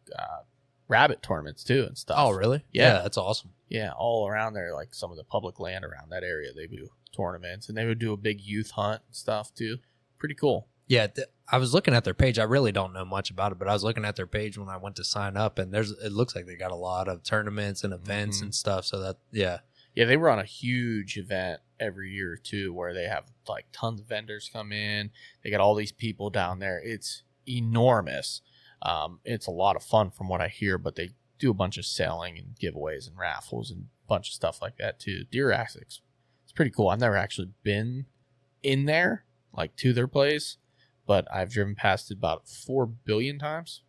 rabbit tournaments too and stuff. Oh, really? Yeah. That's awesome. Yeah, all around there, like some of the public land around that area, they do tournaments, and they would do a big youth hunt and stuff too. Pretty cool. Yeah, I was looking at their page. I really don't know much about it, but I was looking at their page when I went to sign up, and it looks like they got a lot of tournaments and events Mhm. and stuff. So that, yeah. Yeah, they run a huge event every year too, where they have like tons of vendors come in. They got all these people down there. It's enormous. It's a lot of fun from what I hear, but they do a bunch of selling and giveaways and raffles and a bunch of stuff like that too. Jurassic, it's pretty cool. I've never actually been in there, like to their place, but I've driven past it about 4 billion times,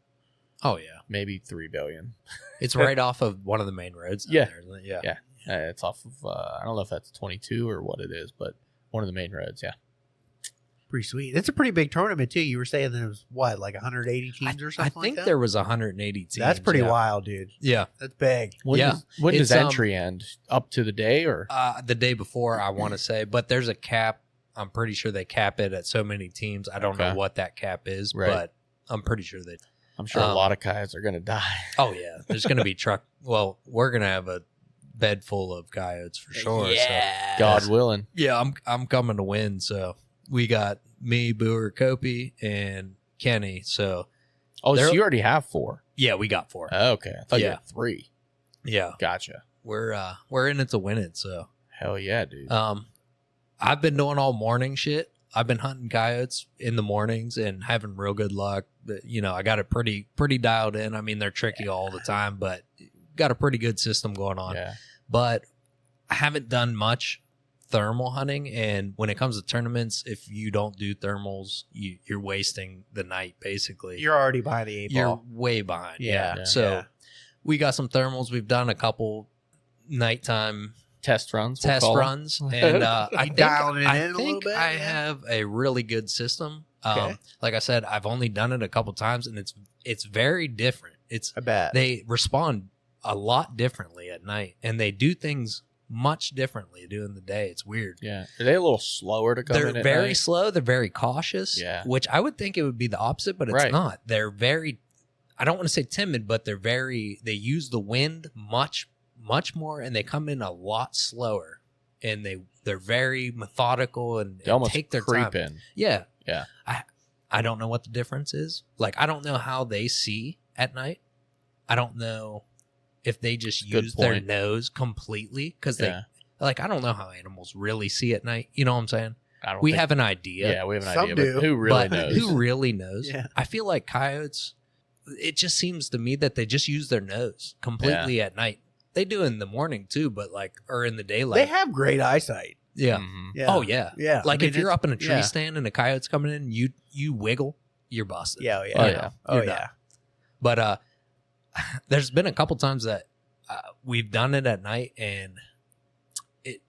Oh, yeah. maybe 3 billion. It's right off of one of the main roads. down Yeah. there, isn't it? Yeah. Yeah. It's off of, I don't know if that's 22 or what it is, but one of the main roads. Yeah. Pretty sweet. It's a pretty big tournament too. You were saying there was what, like 180 teams or I something? think like that? there was 180 teams. That's pretty yeah. wild, dude. Yeah. That's big. When Yeah. does It's, entry end? Up to the day or? The day before, I want to say, but there's a cap. I'm pretty sure they cap it at so many teams. I don't know Okay. what that cap is, Right. but I'm pretty sure they. I'm sure a lot of guys are going to die. Oh yeah, there's going to be truck. Well, we're going to have a bed full of coyotes for sure. So. God willing. Yeah, I'm coming to win. So we got me, Boer, Kopi, and Kenny. So Oh, so They're- you already have 4. yeah, we got 4. Okay. I thought you Yeah. had 3. Yeah, Gotcha. we're in it to win it. So Hell yeah, dude. I've been doing all morning shit. I've been hunting coyotes in the mornings and having real good luck. You know, I got it pretty dialed in. I mean, they're tricky all the time, but got a pretty good system going on. Yeah. But I haven't done much thermal hunting, and when it comes to tournaments, if you don't do thermals, you're wasting the night basically. You're already behind the 8 ball. You're way behind. Yeah. Yeah. So we got some thermals. We've done a couple nighttime Test runs. we'll call them. runs, and I dialing it in a little think bit, I yeah. have a really good system. Okay. Like I said, I've only done it a couple times, and it's very different. I bet. They respond a lot differently at night, and they do things much differently during the day. It's weird. Yeah. Are they a little slower to come They're in at very night? slow. They're very cautious. Yeah. Which I would think it would be the opposite, but it's Right. not. They're very, I don't want to say timid, but they use the wind much more, and they come in a lot slower, and they're very methodical and They almost take their creep time. in. Yeah. Yeah. I don't know what the difference is. Like, I don't know how they see at night. I don't know if they just Good use their point. nose completely, because Yeah. I don't know how animals really see at night. You know what I'm saying? I don't We think- have an idea. Yeah, we have an Some idea. do, But who really but knows? who really knows? Yeah. I feel like coyotes, it just seems to me that they just use their nose completely at night. They do in the morning too, but or in the daylight. They have great eyesight. yeah. Mhm. Yeah. Oh yeah. Yeah. Like I mean, if you're it's- up in a tree yeah. stand and a coyote's coming in, you wiggle, you're busted. Yeah. Oh, yeah. Oh, yeah. yeah. Oh, You're yeah. done. But there's been a couple times that we've done it at night, and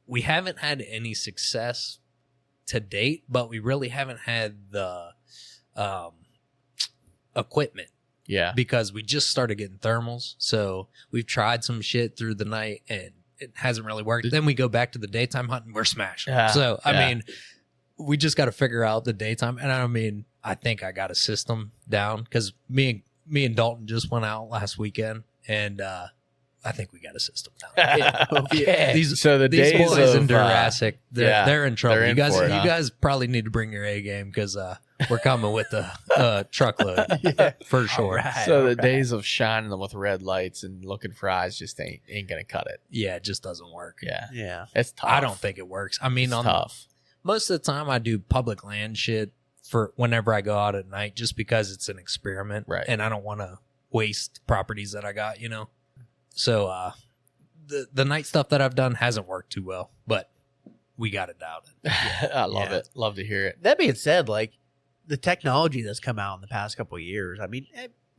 we haven't had any success to date, but we really haven't had the equipment Yeah. because we just started getting thermals. So we've tried some shit through the night, and it hasn't really worked. Then we go back to the daytime hunting, we're smashing. Yeah. So, I Yeah. mean, we just got to figure out the daytime. And I mean, I think I got a system down because me and Dalton just went out last weekend, and I think we got a system down. Yeah. Okay. These So the these days boys of, in Jurassic, they're in trouble. they're in you for it, huh? guys probably need to bring your A game because we're coming with the truckload Yeah. for sure. Alright, So the alright. days of shining them with red lights and looking for eyes just ain't gonna cut it. Yeah, it just doesn't work. Yeah. Yeah. It's tough. I don't think it works. I mean, It's on tough. most of the time I do public land shit for whenever I go out at night, just because it's an experiment, Right. And I don't want to waste properties that I got, So the night stuff that I've done hasn't worked too well, but we got it down. I love Yeah. it. Love to hear it. That being said, like the technology that's come out in the past couple of years, I mean,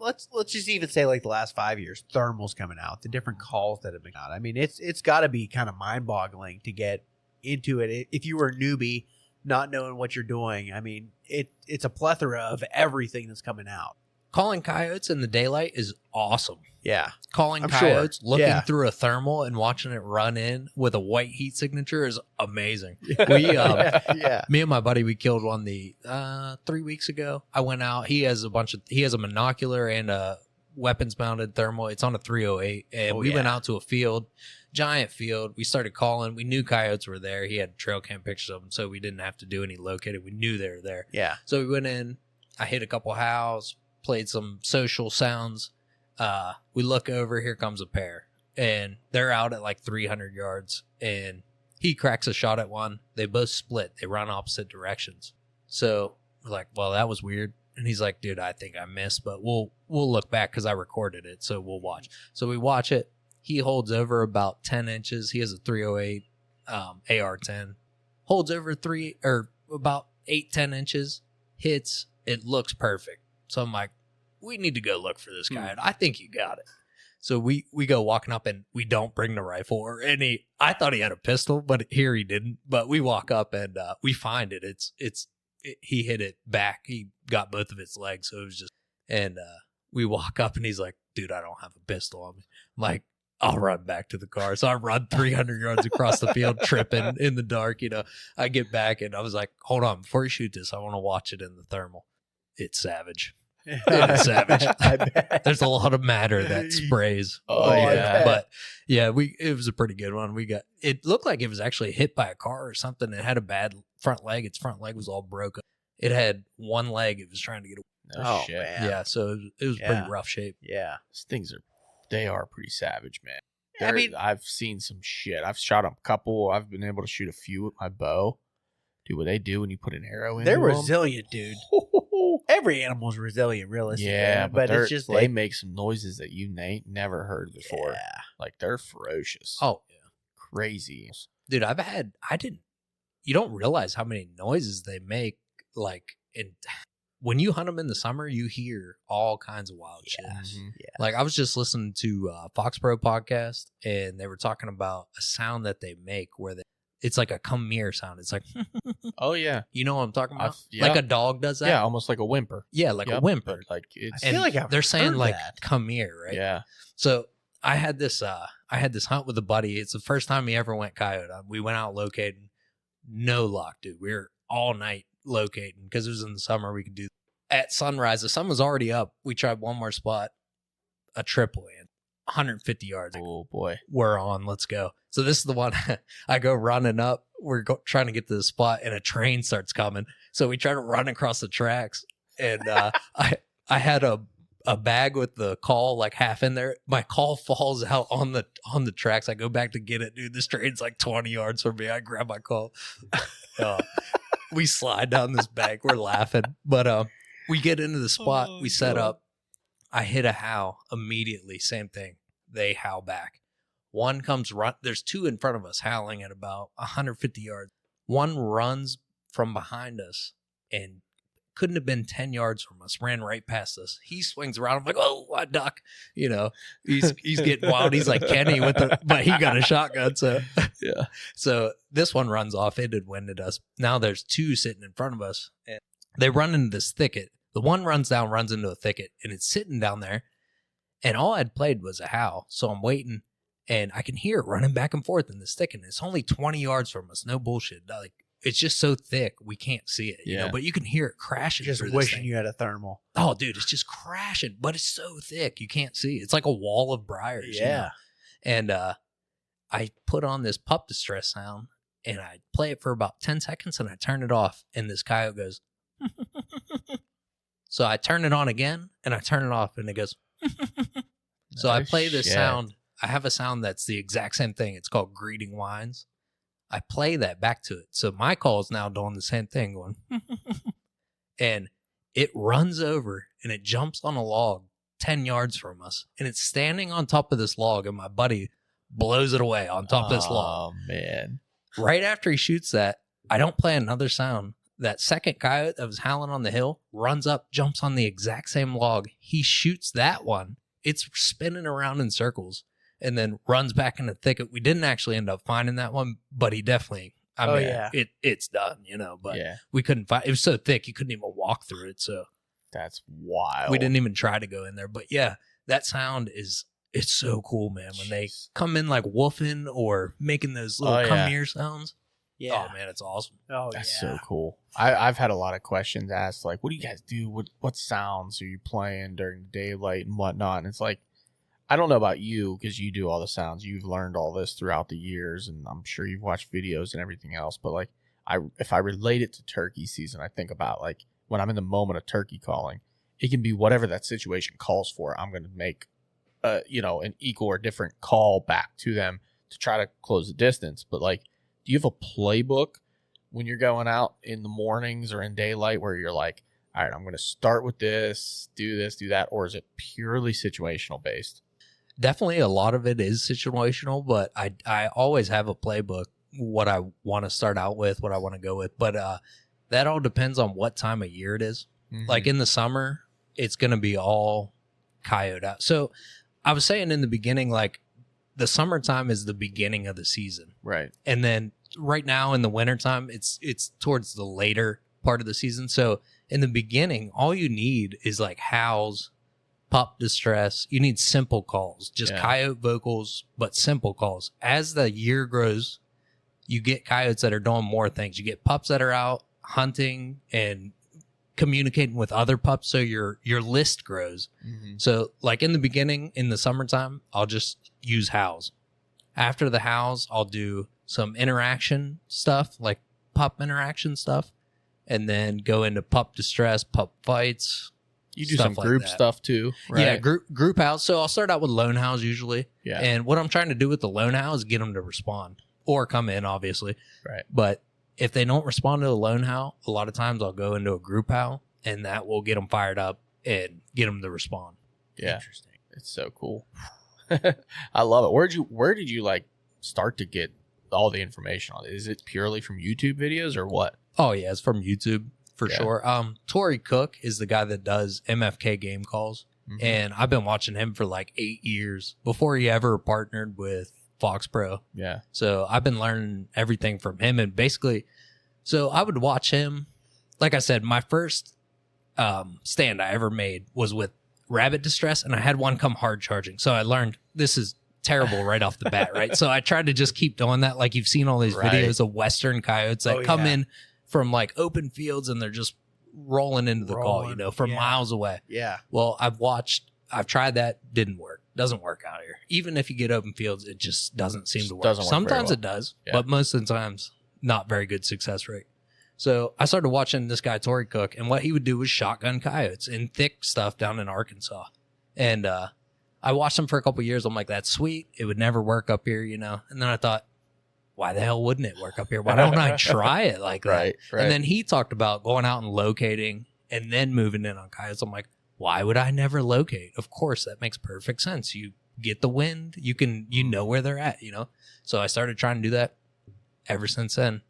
let's just even say like the last 5 years, thermals coming out, the different calls that have been out. I mean, it's got to be kind of mind boggling to get into it. If you were a newbie, not knowing what you're doing, I mean, it's a plethora of everything that's coming out. Calling coyotes in the daylight is awesome. Yeah, Calling I'm sure. coyotes, looking Yeah. through a thermal and watching it run in with a white heat signature is amazing. yeah, Me and my buddy, we killed one 3 weeks ago. I went out. He has a monocular and a weapons mounted thermal. It's on a 308, and we went out to a field, giant field. We started calling. We knew coyotes were there. He had trail cam pictures of them, so we didn't have to do any locating. We knew they were there. yeah. So we went in. I hit a couple howls, played some social sounds. We look over. Here comes a pair, and they're out at like 300 yards. And he cracks a shot at one. They both split. They run opposite directions. So we're like, well, that was weird. And he's like, dude, I think I missed, but we'll look back because I recorded it, so we'll watch. So we watch it. He holds over about 10 inches. He has a 308 AR-10. Holds over about 8-10 inches. Hits. It looks perfect. So I'm like, we need to go look for this guy. And I think you got it. So we go walking up, and we don't bring the rifle or any. I thought he had a pistol, but here he didn't. But we walk up, and we find it. He hit it back. He got both of its legs. So it was just, and we walk up, and he's like, dude, I don't have a pistol on me. I'm like, I'll run back to the car. So I run 300 yards across the field, tripping in the dark. I get back, and I was like, hold on, before you shoot this, I want to watch it in the thermal. It's savage. It is savage. I bet. There's a lot of matter that sprays. Oh, I yeah. bet. But yeah, it was a pretty good one. It looked like it was actually hit by a car or something. It had a bad front leg. Its front leg was all broken. It had one leg. It was trying to get away. No Oh, shit. man. Yeah, so it was Yeah. pretty rough shape. Yeah. These things they are pretty savage, man. I mean- I've seen some shit. I've shot a couple. I've been able to shoot a few with my bow, Dude, what they do when you put an arrow in They're them, resilient, dude. Every animal's resilient, realistically. yeah, but it's just they make some noises that you ain't never heard before. Yeah. Like they're ferocious. Oh, yeah. Crazy. Dude, you don't realize how many noises they make. Like, when you hunt them in the summer, you hear all kinds of wild shit. Mhm. Yeah. Like, I was just listening to Fox Pro podcast, and they were talking about a sound that they make where it's like a come here sound. It's like, Oh yeah, you know what I'm talking about? yeah. Like a dog does that. yeah, almost like a whimper. Yeah, like a Yep, whimper. but, like it's I feel like I've they're saying heard like that. come here, right? yeah. So I had this hunt with a buddy. It's the first time he ever went coyote. We went out locating, no luck, dude. We were all night locating because it was in the summer. We could do at sunrise. The sun was already up. We tried one more spot, a triple in 150 yards. Oh boy. We're on. Let's go. So this is the one I go running up. We're trying to get to the spot, and a train starts coming. So we try to run across the tracks, and I had a bag with the call like half in there. My call falls out on the tracks. I go back to get it, dude. This train's like 20 yards from me. I grab my call. We slide down this bank. We're laughing, but we get into the spot. We set up. I hit a howl immediately. Same thing. They howl back. One comes run. There's two in front of us howling at about 150 yards. One runs from behind us and couldn't have been 10 yards from us. Ran right past us. He swings around. I'm like, oh, I duck. You know, he's getting wild. He's like Kenny but he got a shotgun. So Yeah. So this one runs off. It had winded us. Now there's two sitting in front of us, and they run into this thicket. The one runs into a thicket, and it's sitting down there. And all I'd played was a howl. So I'm waiting, and I can hear it running back and forth in this thicket. And it's only 20 yards from us. No bullshit. Like, it's just so thick we can't see it. You know, but you can hear it crashing. Just through wishing this thing. you had a thermal. Oh, dude, it's just crashing, but it's so thick you can't see. It's like a wall of briars. Yeah. You know? And I put on this pup distress sound, and I play it for about 10 seconds, and I turn it off, and this coyote goes. So I turn it on again, and I turn it off, and it goes. So I play this sound. I have a sound that's the exact same thing. It's called greeting whines. I play that back to it. So my call is now doing the same thing, going, and it runs over and it jumps on a log 10 yards from us, and it's standing on top of this log, and my buddy blows it away on top of this log. Oh man. Right after he shoots that, I don't play another sound. That second coyote that was howling on the hill runs up, jumps on the exact same log. He shoots that one. It's spinning around in circles, and then runs back in the thicket. We didn't actually end up finding that one, but he definitely, it's done, you know, but we couldn't find, it was so thick, you couldn't even walk through it. So That's wild. we didn't even try to go in there, but yeah, that sound it's so cool, man. When they come in like woofing or making those little come here sounds. Yeah. Oh man, it's awesome. Oh, That's yeah. so cool. I've had a lot of questions asked, like, what do you guys do? What sounds are you playing during daylight and whatnot? And it's like, I don't know about you because you do all the sounds. You've learned all this throughout the years, and I'm sure you've watched videos and everything else. But like, if I relate it to turkey season, I think about like when I'm in the moment of turkey calling, it can be whatever that situation calls for. I'm going to make, an equal or different call back to them to try to close the distance. But like, do you have a playbook when you're going out in the mornings or in daylight where you're like, all right, I'm going to start with this, do that, or is it purely situational based? Definitely a lot of it is situational, but I always have a playbook, what I want to start out with, what I want to go with. But that all depends on what time of year it is. Mm-hmm. Like in the summer, it's going to be all coyote out. So I was saying in the beginning, like the summertime is the beginning of the season. Right. And then right now in the wintertime, it's towards the later part of the season. So in the beginning, all you need is like howls, pup distress. You need simple calls, just coyote vocals, but simple calls. As the year grows, you get coyotes that are doing more things. You get pups that are out hunting and communicating with other pups, so your list grows. Mm-hmm. So like in the beginning, in the summertime, I'll just use howls. After the howls, I'll do some interaction stuff, like pup interaction stuff, and then go into pup distress, pup fights. You do some group stuff too, right? Yeah, group howls. So I'll start out with lone howls usually. Yeah. And what I'm trying to do with the lone howl is get them to respond or come in, obviously. Right. But if they don't respond to a lone howl, a lot of times I'll go into a group howl, and that will get them fired up and get them to respond. Yeah. Interesting. It's so cool. I love it. Where did you like start to get all the information on it? Is it purely from YouTube videos or what? Oh yeah, it's from YouTube for sure. Tori Cook is the guy that does MFK game calls, and I've been watching him for like 8 years before he ever partnered with Fox Pro. Yeah. So I've been learning everything from him, and basically, so I would watch him. Like I said, my first stand I ever made was with rabbit distress, and I had one come hard charging. So I learned this is terrible right off the bat, right? So I tried to just keep doing that. Like you've seen all these videos of Western coyotes that come in from like open fields, and they're just rolling into the call, you know, from miles away. Yeah. Well, I've tried that, didn't work. Doesn't work out here. Even if you get open fields, it just doesn't seem to work. Sometimes it does, but most of the times, not very good success rate. So I started watching this guy, Tori Cook, and what he would do was shotgun coyotes in thick stuff down in Arkansas. And I watched him for a couple of years. I'm like, that's sweet. It would never work up here, you know? And then I thought, why the hell wouldn't it work up here? Why don't I try it like that? Right. And then he talked about going out and locating and then moving in on coyotes. I'm like, why would I never locate? Of course, that makes perfect sense. You get the wind, you know where they're at, you know? So I started trying to do that. Ever since then,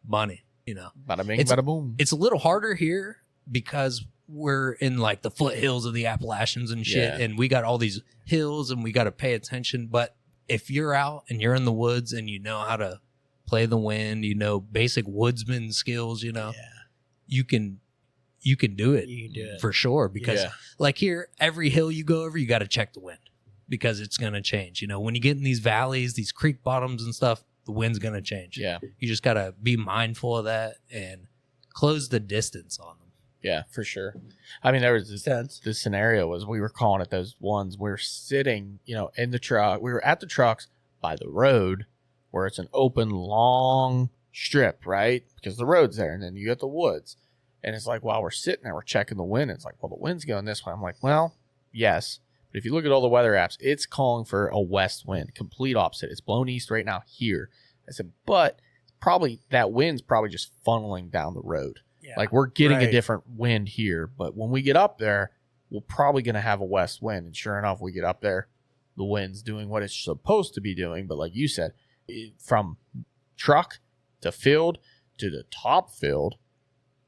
money. You know, bada bing, bada boom. It's a little harder here because we're in like the foothills of the Appalachians and shit, and we got all these hills and we got to pay attention. But if you're out and you're in the woods and you know how to play the wind, you know, basic woodsman skills, you know, you can do it. You can do it for sure. Because like here, every hill you go over, you got to check the wind because it's going to change. You know, when you get in these valleys, these creek bottoms and stuff, the wind's going to change. Yeah. You just got to be mindful of that and close the distance on them. Yeah, for sure. I mean, there was this scenario was we were calling it those ones. We were sitting, you know, in the truck. We were at the trucks by the road where it's an open, long strip, right? Because the road's there. And then you got the woods. And it's like, while we're sitting there, we're checking the wind. It's like, well, the wind's going this way. I'm like, well, yes. But if you look at all the weather apps, it's calling for a west wind, complete opposite. It's blowing east right now here. I said, but probably that wind's probably just funneling down the road. Yeah, like we're getting a different wind here. But when we get up there, we're probably going to have a west wind. And sure enough, we get up there, the wind's doing what it's supposed to be doing. But like you said, from truck to field to the top field,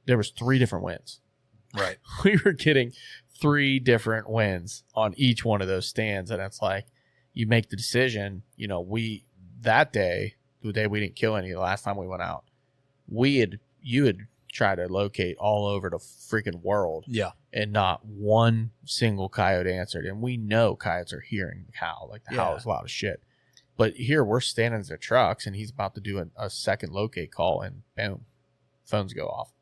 there was 3 different winds. Right. We were getting 3 different winds on each one of those stands. And it's like, you make the decision, you know, that day, the day we didn't kill any, the last time we went out, you had tried to locate all over the freaking world. Yeah. And not one single coyote answered. And we know coyotes are hearing the howl. Like the howl is loud as shit. But here we're standing at the trucks and he's about to do a second locate call and boom, phones go off.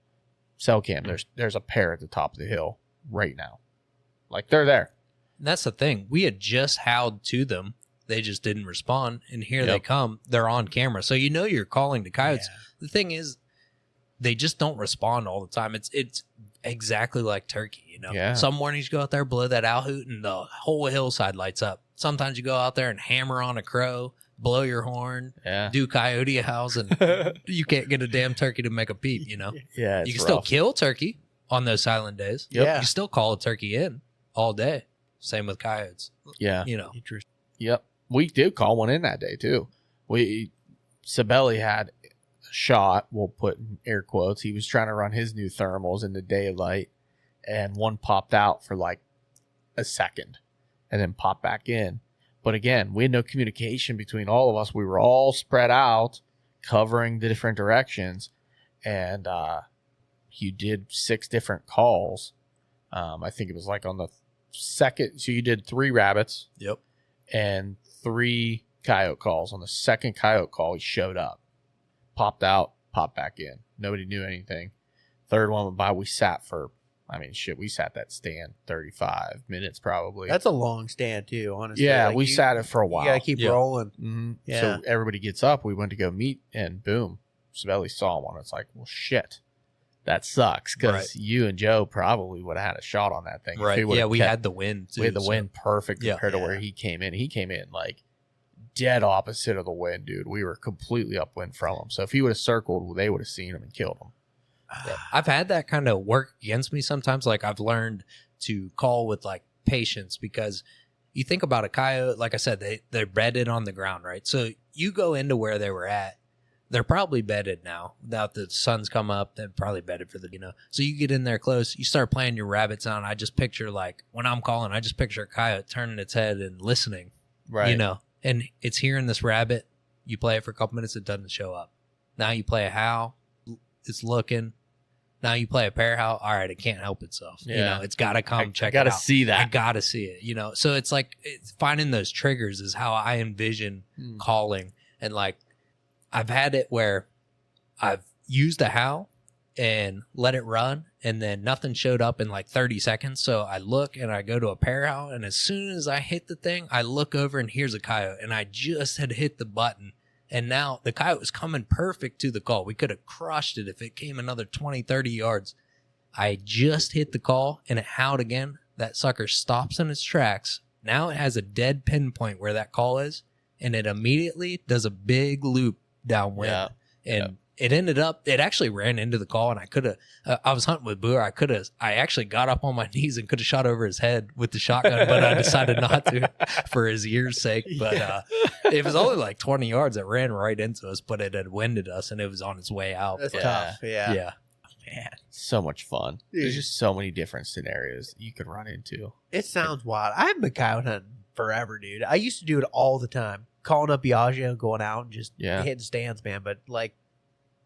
Cell cam, there's a pair at the top of the hill right now. Like they're there. And that's the thing. We had just howled to them. They just didn't respond. And here they come. They're on camera. So you know you're calling to coyotes. Yeah. The thing is, they just don't respond all the time. It's exactly like turkey, you know. Yeah. Some mornings you go out there, blow that owl hoot, and the whole hillside lights up. Sometimes you go out there and hammer on a crow, blow your horn, do coyote howls, and you can't get a damn turkey to make a peep, you know. Yeah, you can still kill turkey on those silent days. Yep. You can still call a turkey in all day. Same with coyotes. Yeah. You know. Yep. We did call one in that day too. Sabelli had a shot, we'll put in air quotes. He was trying to run his new thermals in the daylight, and one popped out for like a second and then popped back in. But again, we had no communication between all of us. We were all spread out, covering the different directions, and you did 6 different calls. I think it was like on the second. So you did 3 rabbits. Yep. And 3 coyote calls. On the second coyote call, he showed up, popped out, popped back in. Nobody knew anything. Third one went by. We sat we sat that stand 35 minutes probably. That's a long stand too, honestly. Yeah, like we sat it for a while. You gotta keep rolling. Mm-hmm. Yeah. So everybody gets up. We went to go meet, and boom, Sabelli saw one. It's like, well, shit. That sucks because you and Joe probably would have had a shot on that thing. Right. Yeah, we had the wind too. We had the wind perfect compared to where he came in. He came in like dead opposite of the wind, dude. We were completely upwind from him. So if he would have circled, they would have seen him and killed him. I've had that kind of work against me sometimes. Like I've learned to call with like patience, because you think about a coyote, like I said, they're bedded on the ground, right? So you go into where they were at, they're probably bedded now. Now the sun's come up, they're probably bedded for the, so you get in there close, you start playing your rabbit sound. I just picture, like when I'm calling, I just picture a coyote turning its head and listening, Right. and it's hearing this rabbit. You play it for a couple minutes, it doesn't show up. Now you play a howl, it's looking. Now you play a pair howl, all right, it can't help itself. Yeah. It's got to come check it out. Got to see that. I got to see it, So it's like finding those triggers is how I envision calling. And like I've had it where I've used a howl and let it run, and then nothing showed up in like 30 seconds. So I look and I go to a pair howl, and as soon as I hit the thing, I look over and here's a coyote, and I just had hit the button. And now the coyote was coming perfect to the call. We could have crushed it if it came another 20, 30 yards. I just hit the call and it howled again. That sucker stops in its tracks. Now it has a dead pinpoint where that call is, and it immediately does a big loop downwind. Yeah. And it actually ran into the call, and I could have, I was hunting with Boer. I actually got up on my knees and could have shot over his head with the shotgun, but I decided not to for his ear's sake. But it was only like 20 yards. It ran right into us, but it had winded us and it was on its way out. That's But, tough. Yeah. Yeah. Man, So much fun. Dude. There's just so many different scenarios you could run into. it sounds wild. I haven't been coyote hunting forever, dude. I used to do it all the time, calling up Biagio, going out and just Yeah. hitting stands, man. But like,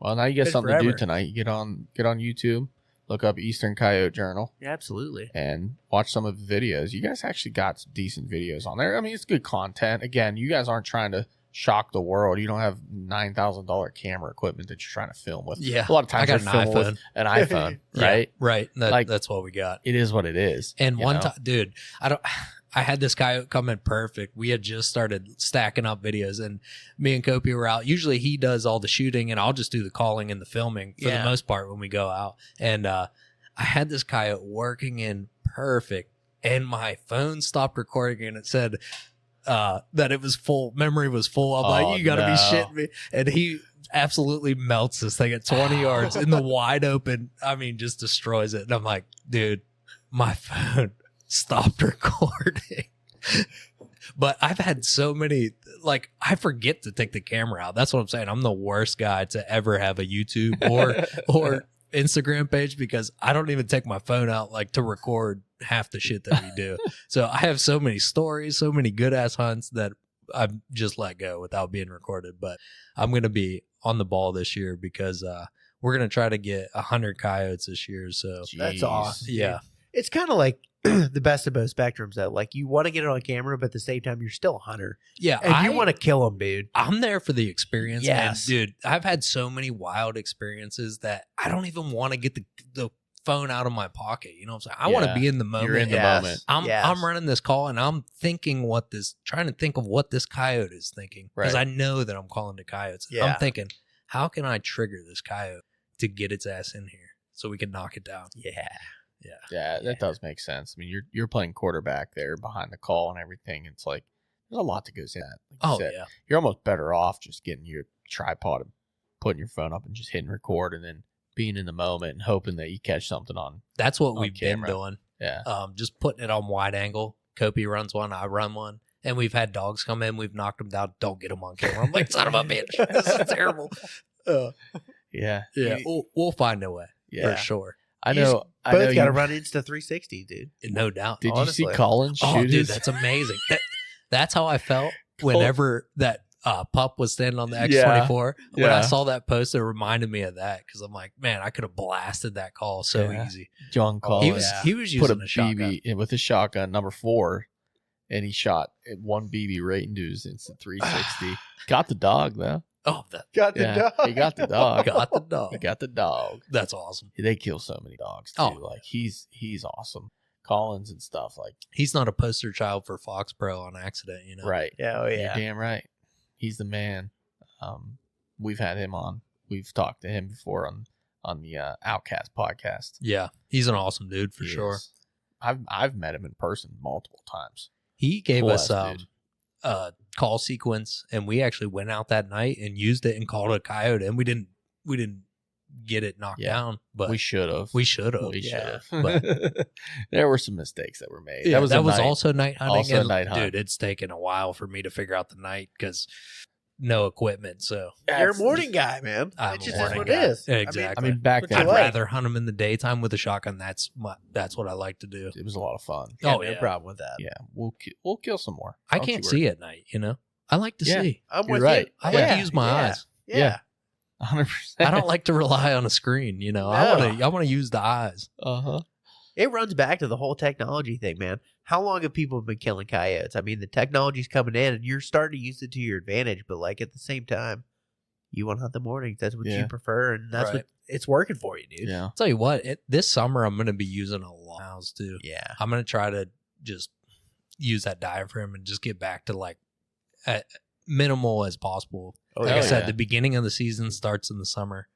Well, now you got Been something to do forever. tonight. You get on YouTube, look up Eastern Coyote Journal, absolutely. and watch some of the videos. You guys actually got some decent videos on there. I mean, it's good content. Again, you guys aren't trying to shock the world. You don't have $9,000 camera equipment that you're trying to film with. Yeah. A lot of times I you're got an filming with iPhone. an iPhone, Yeah, right? right. Like- That's what we got. It is what it is. And you one know? time, dude, I had this coyote come in perfect. We had just started stacking up videos, and me and Kopi were out. Usually he does all the shooting, and I'll just do the calling and the filming for the Yeah. most part when we go out. And I had this coyote working in perfect, and my phone stopped recording, and it said that it was full. Memory was full. I'm Oh, like, you got to no. be shitting me. And he absolutely melts this thing at 20 yards in the wide open. I mean, just destroys it. And I'm like, dude, my phone stopped recording. But I've had so many, like, I forget to take the camera out. That's what I'm saying. I'm the worst guy to ever have a YouTube or Instagram page, because I don't even take my phone out like to record half the shit that we do. So I have so many stories, so many good ass hunts that I've just let go without being recorded. But I'm going to be on the ball this year, because we're going to try to get 100 coyotes this year. So That's Jeez. awesome. dude. yeah. It's kind of like the best of both spectrums, though. Like, you want to get it on camera, but at the same time, you're still a hunter. Yeah. And you want to kill them, dude. I'm there for the experience. Yes. And dude, I've had so many wild experiences that I don't even want to get the phone out of my pocket. You know what I'm saying? I want to Yeah. be in the moment. You're in the Yes. moment. I'm I'm running this call, and I'm thinking trying to think of what this coyote is thinking, because Right. I know that I'm calling to coyotes. Yeah. I'm thinking, how can I trigger this coyote to get its ass in here so we can knock it down? Yeah. Yeah, that does make sense. I mean, you're playing quarterback there behind the call and everything. It's like there's a lot that goes in that. Like you Oh said. yeah. You're almost better off just getting your tripod and putting your phone up and just hitting record, and then being in the moment and hoping that you catch something on. That's what On we've camera. been doing. Yeah. Just putting it on wide angle. Kopi runs one, I run one, and we've had dogs come in. We've knocked them down. Don't get them on camera. I'm like, son of a bitch, this is terrible. Yeah. Yeah, we'll find a way Yeah. for sure, I You know. I Both know got to you- run Insta 360, dude. no doubt. Did honestly. you see Collins shoot Oh, dude, his? that's amazing. That's how I felt whenever that pup was standing on the X24. When I Yeah. saw that post, it reminded me of that, because I'm like, man, I could have blasted that call so Yeah. easy. John Collins. He was yeah. he was put a using a shotgun. BB in with his shotgun number 4, and he shot one BB right into his instant 360. Got the dog though. Oh, that Got Yeah, he got the dog. got the dog. He got the dog. That's awesome. They kill so many dogs too. Oh. Like he's awesome. Collins and stuff like He's not a poster child for Fox Pro on accident, you know. right. Yeah, oh, You're yeah. damn right. He's the man. We've had him on. We've talked to him before on the Outcast podcast. Yeah, he's an awesome dude for He sure. is. I've met him in person multiple times. He gave Cool us ass dude. call sequence, and we actually went out that night and used it and called a coyote, and we didn't get it knocked down, but we should have. We should have. But There were some mistakes that were made. that was a night. also night hunting. Also and, night hunt. Dude, it's taken a while for me to figure out the night because no equipment. So You're a morning guy, man. I'm It a just is morning what guy. it is. Exactly. I mean, back What then I'd you like? rather hunt them in the daytime with a shotgun. That's what I like to do. it was a lot of fun. Yeah, Oh, no yeah. problem with that. Yeah, we'll kill some more. I Don't can't you see worry. at night. I like to Yeah. see. I'm You're with right. you. I like to use my eyes. Yeah. 100%. I don't like to rely on a screen. I want to use the eyes. Uh-huh. It runs back to the whole technology thing, man. How long have people been killing coyotes? I mean, the technology's coming in, and you're starting to use it to your advantage. But like at the same time, you want to hunt the mornings. That's what Yeah. you prefer, and that's Right. what it's working for you, dude. Yeah. I'll tell you what, this summer I'm going to be using a lot of hounds too. Yeah. I'm going to try to just use that diaphragm and just get back to like minimal as possible. Oh, Like I hell said, yeah. the beginning of the season starts in the summer.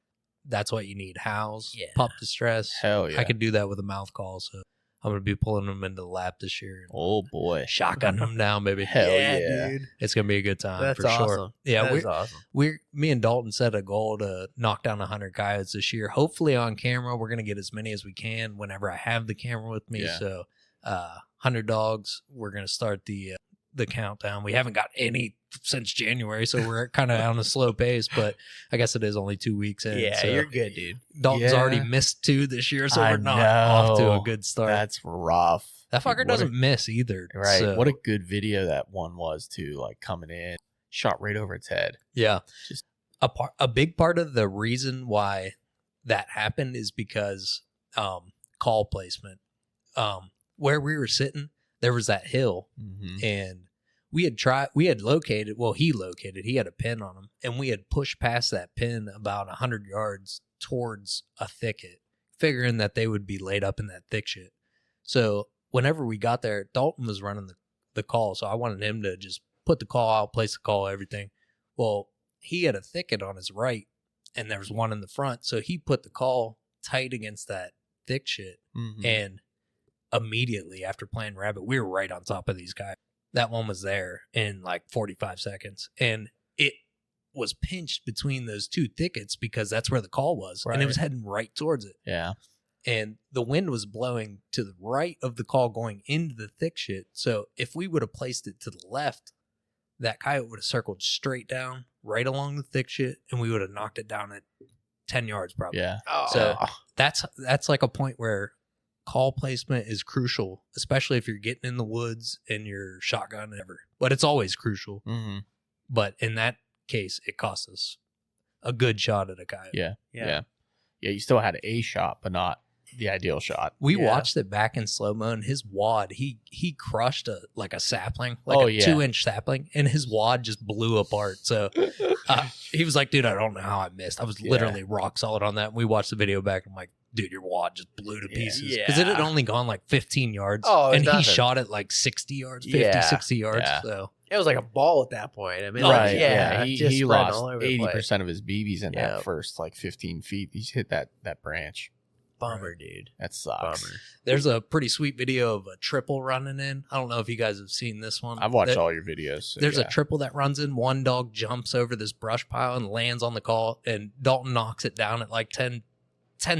That's what you need. Howls, Yeah. pup distress. Hell yeah. I could do that with a mouth call. So I'm going to be pulling them into the lap this year. And Oh boy. shotgun them down, baby. Hell yeah. dude. It's going to be a good time That's for awesome. sure. Yeah, That is awesome. me and Dalton set a goal to knock down 100 coyotes this year. Hopefully on camera, we're going to get as many as we can whenever I have the camera with me. Yeah. So 100 dogs, we're going to start the countdown. We haven't got any since January, so we're kind of on a slow pace, but I guess it is only 2 weeks in. Yeah, so you're good, dude. Dalton's Yeah. already missed 2 this year, so I we're not off to a know. good start. That's rough. That fucker What doesn't miss either. Right. So, What a good video that one was too. Like coming in, shot right over its head. yeah. Just- A big part of the reason why that happened is because call placement. Where we were sitting, there was that hill, Mm-hmm. and he had a pin on him, and we had pushed past that pin about 100 yards towards a thicket, figuring that they would be laid up in that thick shit. So whenever we got there, Dalton was running the call, so I wanted him to just put the call out, place the call, everything. Well, he had a thicket on his right, and there was one in the front, so he put the call tight against that thick shit, Mm-hmm. and immediately after playing rabbit, we were right on top of these guys. That one was there in like 45 seconds, and it was pinched between those two thickets because that's where the call was, and it Right. was heading right towards it. Yeah. And the wind was blowing to the right of the call going into the thick shit. So if we would have placed it to the left, that coyote would have circled straight down right along the thick shit, and we would have knocked it down at 10 yards probably. Yeah. Oh, So that's like a point where call placement is crucial, especially if you're getting in the woods and you're shotgun and ever. But it's always crucial. Mm-hmm. But in that case, it cost us a good shot at a coyote. Yeah. yeah. Yeah. Yeah. You still had a shot, but not the ideal shot. We Yeah. watched it back in slow mo, and his wad, he crushed a sapling, like Oh, a yeah. 2-inch sapling, and his wad just blew apart. So he was like, "Dude, I don't know how I missed. I was Yeah. literally rock solid on that." And we watched the video back. I'm like, "Dude, your wad just blew to Yeah. pieces because it had Yeah. only gone like 15 yards, Oh, it's and he nothing. shot it like 60 yards, 50, Yeah. 60 yards." Yeah. So It was like a ball at that point. I mean, Right, like, yeah, He, just he spreading lost all over the place. 80% of his BBs in Yeah. that first like 15 feet. He's hit that branch. Bummer, dude. That sucks. Bummer. there's a pretty sweet video of a triple running in. I don't know if you guys have seen this one. I've watched There- all your videos. So There's yeah. a triple that runs in. One dog jumps over this brush pile and lands on the call, and Dalton knocks it down at like 10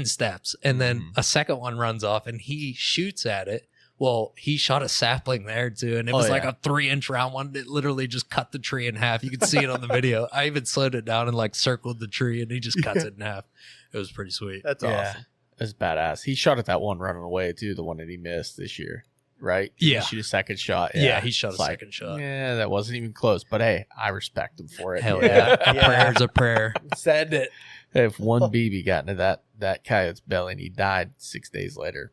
steps. And then Mhm. a second one runs off, and he shoots at it. Well, he shot a sapling there too, and it Oh, was like yeah. a 3-inch round one. It literally just cut the tree in half. You could see it on the video. I even slowed it down and like circled the tree, and he just cuts it in half. It was pretty sweet. That's Yeah. awesome. That's badass. He shot at that one running away too, the one that he missed this year, right? Did Yeah. he shoot a second shot. Yeah, he shot a It's like, second shot. Yeah, that wasn't even close. But hey, I respect him for it. Hell yeah. A Yeah. prayer's a prayer. Send it. If one BB got into that coyote's belly and he died 6 days later,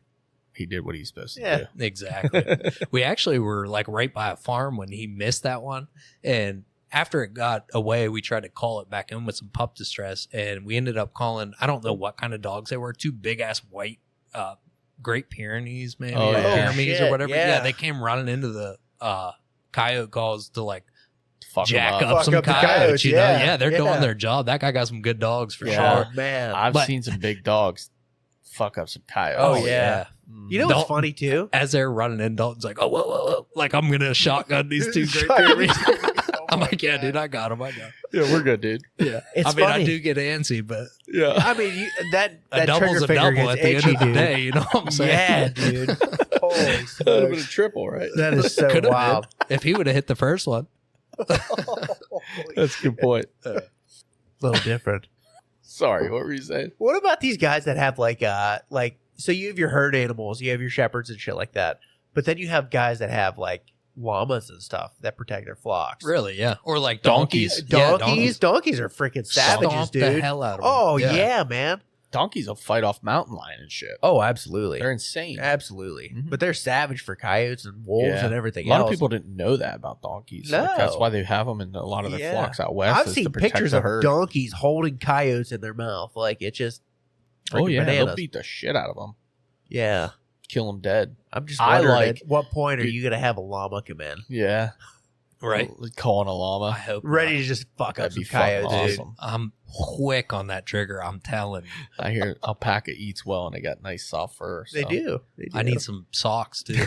he did what he's supposed to Yeah. do. Exactly. We actually were like right by a farm when he missed that one. And after it got away, we tried to call it back in with some pup distress. And we ended up calling, I don't know what kind of dogs they were, 2 big ass white Great Pyrenees, maybe, Oh, or yeah. Pyrenees shit, or whatever. yeah. Yeah, they came running into the coyote calls to like Fuck him jack up. up Fuck some up the coyotes, coyotes, you know? yeah, Yeah, they're yeah. doing their job. That guy got some good dogs for Yeah. sure. Oh, man. I've But- seen some big dogs fuck up some coyotes. Oh, yeah. You know what's Dalton- funny too? As they're running in, Dalton's like, oh, whoa, whoa, whoa. Like, I'm going to shotgun these two great Shotgun Pyrenees. these two. Oh I'm my like, yeah, God. dude, I got him. I got him. Yeah, we're good, dude. Yeah. It's I mean, funny. I do get antsy, but Yeah. I mean, that a double's trigger a finger double at gets the itchy, end of the dude. day. You know what I'm saying? Yeah, dude. Holy That would have been a smokes. triple, right? That is so Could've been. wild. If he would have hit the first one. That's a good point. A little different. Sorry, what were you saying? What about these guys that have like so you have your herd animals, you have your shepherds and shit like that, but then you have guys that have like llamas and stuff that protect their flocks. Really, yeah. Or like Donkeys. donkeys. Donkeys are freaking savages, Stomp dude. the hell out of them. Oh yeah, man. Donkeys will fight off mountain lion and shit. Oh, absolutely. They're insane. Absolutely. Mhm. But they're savage for coyotes and wolves Yeah. and everything A lot else. of people didn't know that about donkeys. No. Like, that's why they have them in a lot of their Yeah. flocks out west. I've is seen to protect pictures the of herd. donkeys holding coyotes in their mouth. Like it's just Oh freaking yeah, bananas. they'll beat the shit out of them, Yeah. kill them dead. I'm just I wondering like- at what point are you going to have a llama come in? Yeah, Right. Calling a I llama. hope Ready not. to just fuck up That'd some be fucking coyotes, dude. awesome. I'm quick on that trigger. I'm telling you. I hear alpaca eats well, and they got nice soft fur. They so. do. They do. I need some socks too.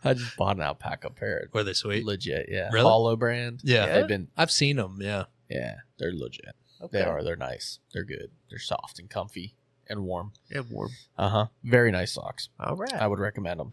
I just bought an alpaca pair. Were they sweet? Legit, yeah. Really? Hollow brand. Yeah. Yeah? They've been. I've seen them. Yeah. Yeah, they're legit. Okay. They are. They're nice. They're good. They're soft and comfy and warm. And warm. Very nice socks. All right. I would recommend them.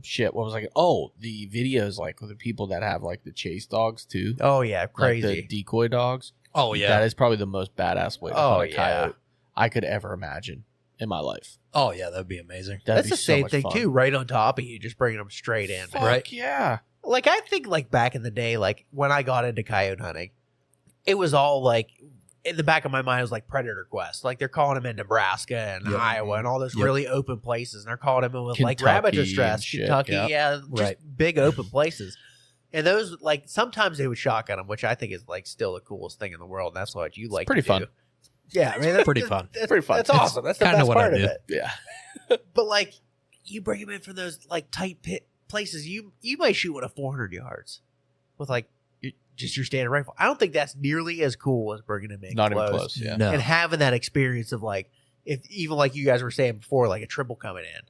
Shit. What was I? Oh, the videos like with the people that have like the chase dogs too. Oh yeah, crazy. Like the decoy dogs. Oh yeah. That is probably the most badass way to Oh, hunt a yeah. coyote I could ever imagine in my life. Oh yeah. That'd be amazing. That'd That's be the so same much thing fun. too, right on top of you, just bringing them straight in. Fuck Right. yeah. Like I think like back in the day, like when I got into coyote hunting, it was all like in the back of my mind it was like predator quest. Like they're calling them in Nebraska and Yep. Iowa and all those Yep. really open places, and they're calling them in with like rabbit Kentucky distress, and shit, Kentucky, yep. yeah, just Right. big open places. And those like sometimes they would shotgun them, which I think is like still the coolest thing in the world. And that's what you like. pretty to do. fun. Yeah, I mean that's pretty fun. That's Pretty fun. That's It's awesome. That's the kinda best what I part of do. it. Yeah. But like, you bring them in from those like tight pit places, you might shoot one at 400 yards with like just your standard rifle. I don't think that's nearly as cool as bringing them in Not close. even close. Yeah. No. And having that experience of like, if even like you guys were saying before, like a triple coming in,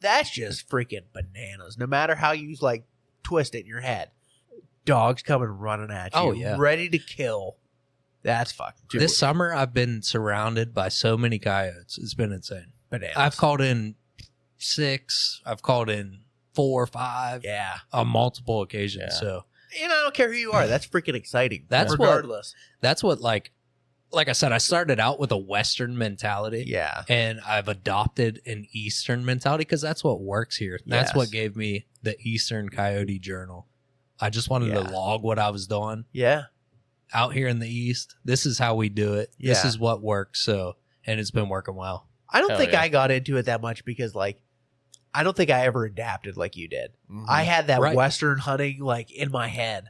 that's just freaking bananas. No matter how you like twist it in your head, dogs coming running at you, Oh, yeah. ready to kill. That's fucking This summer, I've been surrounded by so many coyotes. It's been insane. bananas. I've called in 6. I've called in 4 or 5 yeah. on multiple occasions. Yeah. So And I don't care who you are. That's freaking exciting. That's what- regardless. that's what like I said, I started out with a Western mentality. Yeah. And I've adopted an Eastern mentality because that's what works here. That's Yes. what gave me the Eastern Coyote Journal. I just wanted Yeah. to log what I was doing Yeah. out here in the East. This is how we do it. This Yeah. is what works. So, and it's been working well. I don't Hell think yeah. I got into it that much because like I don't think I ever adapted like you did. Mhm. I had that Right. Western hunting like in my head,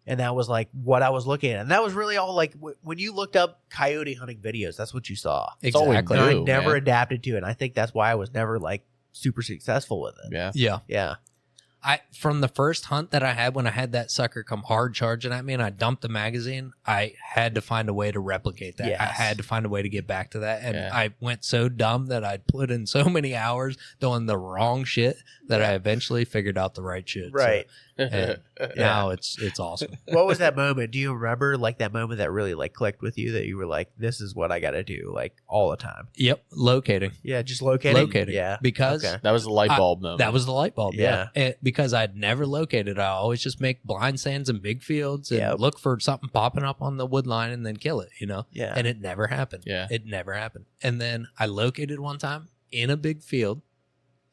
and that was like what I was looking at, and that was really all like when you looked up coyote hunting videos, that's what you saw. It's all we Exactly. And I do, never man. adapted to it. And I think that's why I was never like super successful with it. Yeah. Yeah. Yeah. From the first hunt that I had when I had that sucker come hard charging at me and I dumped the magazine, I had to find a way to replicate that. I Yes. had to find a way to get back to that. And Yeah. I went so dumb that I put in so many hours doing the wrong shit that I eventually figured out the right shit. So Right. And now it's awesome. What was that moment? Do you remember like that moment that really like clicked with you that you were like, this is what I got to do like all the time? Yep. Locating. Yeah. Just locating. Yeah. Because Okay. That was the light bulb moment. that was the light bulb. Yeah. And because I'd never located, I always just make blind stands in big fields and Yep. look for something popping up on the wood line and then kill it, Yeah. And it never happened. Yeah. It never happened. And then I located one time in a big field.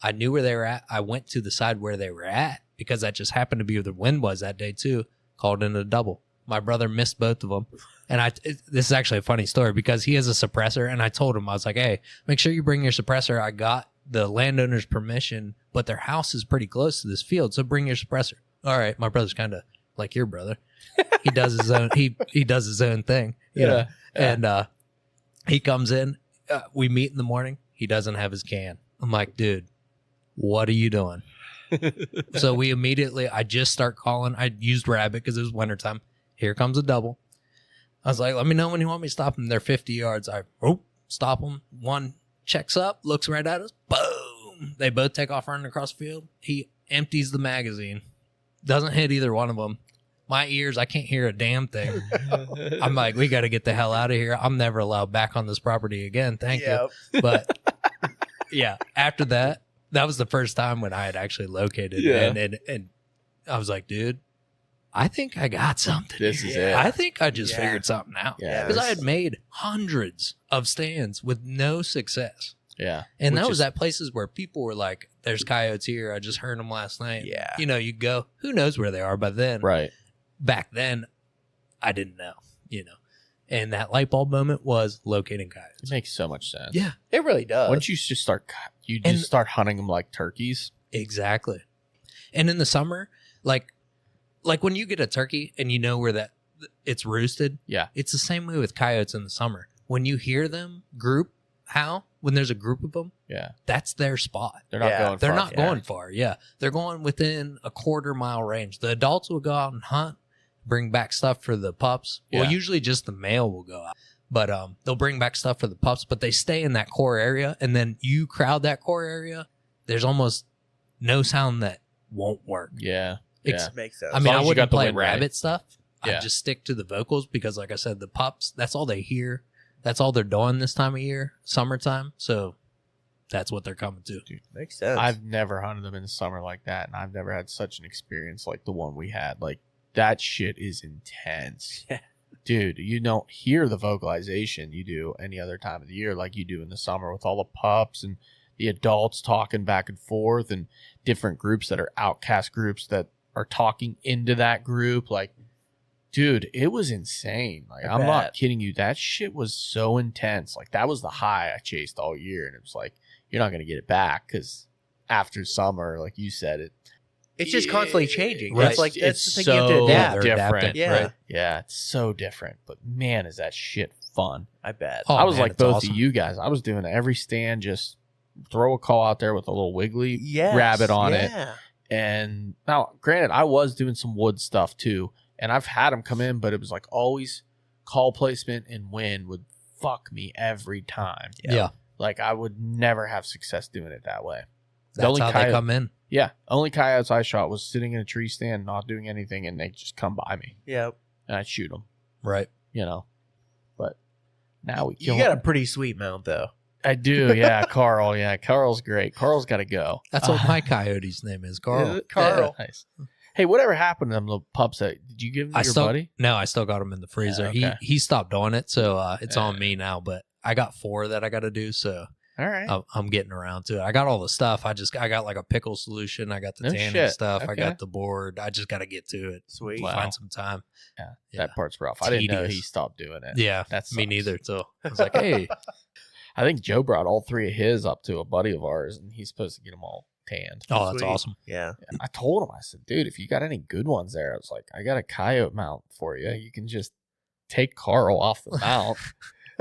I knew where they were at. I went to the side where they were at because that just happened to be where the wind was that day too. Called in a double. My brother missed both of them. And this is actually a funny story because he has a suppressor. And I told him, I was like, hey, make sure you bring your suppressor. I got the landowner's permission, but their house is pretty close to this field. So bring your suppressor. All right. My brother's kind of like your brother. He does his own, he does his own thing. You know? And he comes in. We meet in the morning. He doesn't have his can. I'm like, dude, what are you doing? So we immediately, I just start calling. I used rabbit because it was wintertime. Here comes a double. I was like, let me know when you want me to stop them. They're 50 yards. I stop them. One checks up, looks right at us. Boom! They both take off running across the field. He empties the magazine. Doesn't hit either one of them. My ears, I can't hear a damn thing. I'm like, we got to get the hell out of here. I'm never allowed back on this property again. Thank you. But yeah, after that, that was the first time when I had actually located. Yeah. And I was like, dude, I think I got something. This is it. I think I just figured something out. Yeah. Because I had made hundreds of stands with no success. Yeah. And Which that was is- at places where people were like, there's coyotes here. I just heard them last night. Yeah. You know, you go, who knows where they are by then. Right. Back then, I didn't know, you know. And that light bulb moment was locating It coyotes. makes so much sense. Yeah, It really does. Once you just start, you And- just start hunting them like turkeys. exactly. And in the summer, like when you get a turkey and you know where that it's roosted, Yeah. it's the same way with coyotes in the summer. When you hear them group howl, when there's a group of them, Yeah. that's their spot. They're not Yeah. going They're far. not going far. Yeah. They're going within a quarter-mile range. The adults will go out and hunt, bring back stuff for the pups. Well, Yeah. usually just the male will go out. But they'll bring back stuff for the pups, but they stay in that core area. And then you crowd that core area, there's almost no sound that won't work. Yeah. Ex- Yeah. Makes sense. I mean, long I as you wouldn't got the play wind right. rabbit stuff. Yeah. I'd just stick to the vocals because, like I said, the pups, that's all they hear. That's all they're doing this time of year, summertime. So that's what they're coming to. Makes sense. I've never hunted them in the summer like that, and I've never had such an experience like the one we had. Like, that shit is intense. Yeah. Dude, you don't hear the vocalization you do any other time of the year like you do in the summer with all the pups and the adults talking back and forth and different groups that are outcast groups that are talking into that group. Like, dude, it was insane. Like, I'm not bet. kidding you. That shit was so intense. Like, that was the high I chased all year. And it was like, you're not going to get it back because after summer, like you said, it's just constantly changing. Right. That's like that's it's the thing you have to so adapt. They're different. adapting, Yeah. right? Yeah, it's so different. But man, is that shit fun. I bet. Oh, I was man, like it's both awesome. of you guys. I was doing every stand, just throw a call out there with a little wiggly Yes, rabbit on it. yeah. And now, granted, I was doing some wood stuff too. And I've had them come in, but it was like always call placement and wind would fuck me every time. Yeah. Like, I would never have success doing it that way. The That's only how coyote- they come in. Yeah. Only coyotes I shot was sitting in a tree stand, not doing anything, and they just come by me. Yep. And I'd shoot them, Right. you know. But now we kill You got a 'em. pretty sweet mount though. I do, yeah. Carl, yeah. Carl's great. Carl's got to go. That's what my coyote's name is, Carl. Is it? Carl. Yeah, nice. Hey, whatever happened to them little pups? Did you give them to your buddy? No, I still got him in the freezer. Yeah, okay. He stopped doing it, so it's on Yeah. me now. But I got 4 that I got to do, so All right. I'm getting around to it. I got all the stuff. I got like a pickle solution. I got the No tanning shit. stuff. I Okay. got the board. I just got to get to it. Sweet. Wow. Find some time. Yeah, Yeah. that part's rough. I didn't know he Tedious. stopped doing it. Yeah, That me sucks. neither. So I was like, hey, I think Joe brought all 3 of his up to a buddy of ours, and he's supposed to get them all tanned. oh, that's Sweet. awesome. Yeah. And I told him, I said, dude, if you got any good ones there, I was like, I got a coyote mount for you. You can just take Carl off the mount,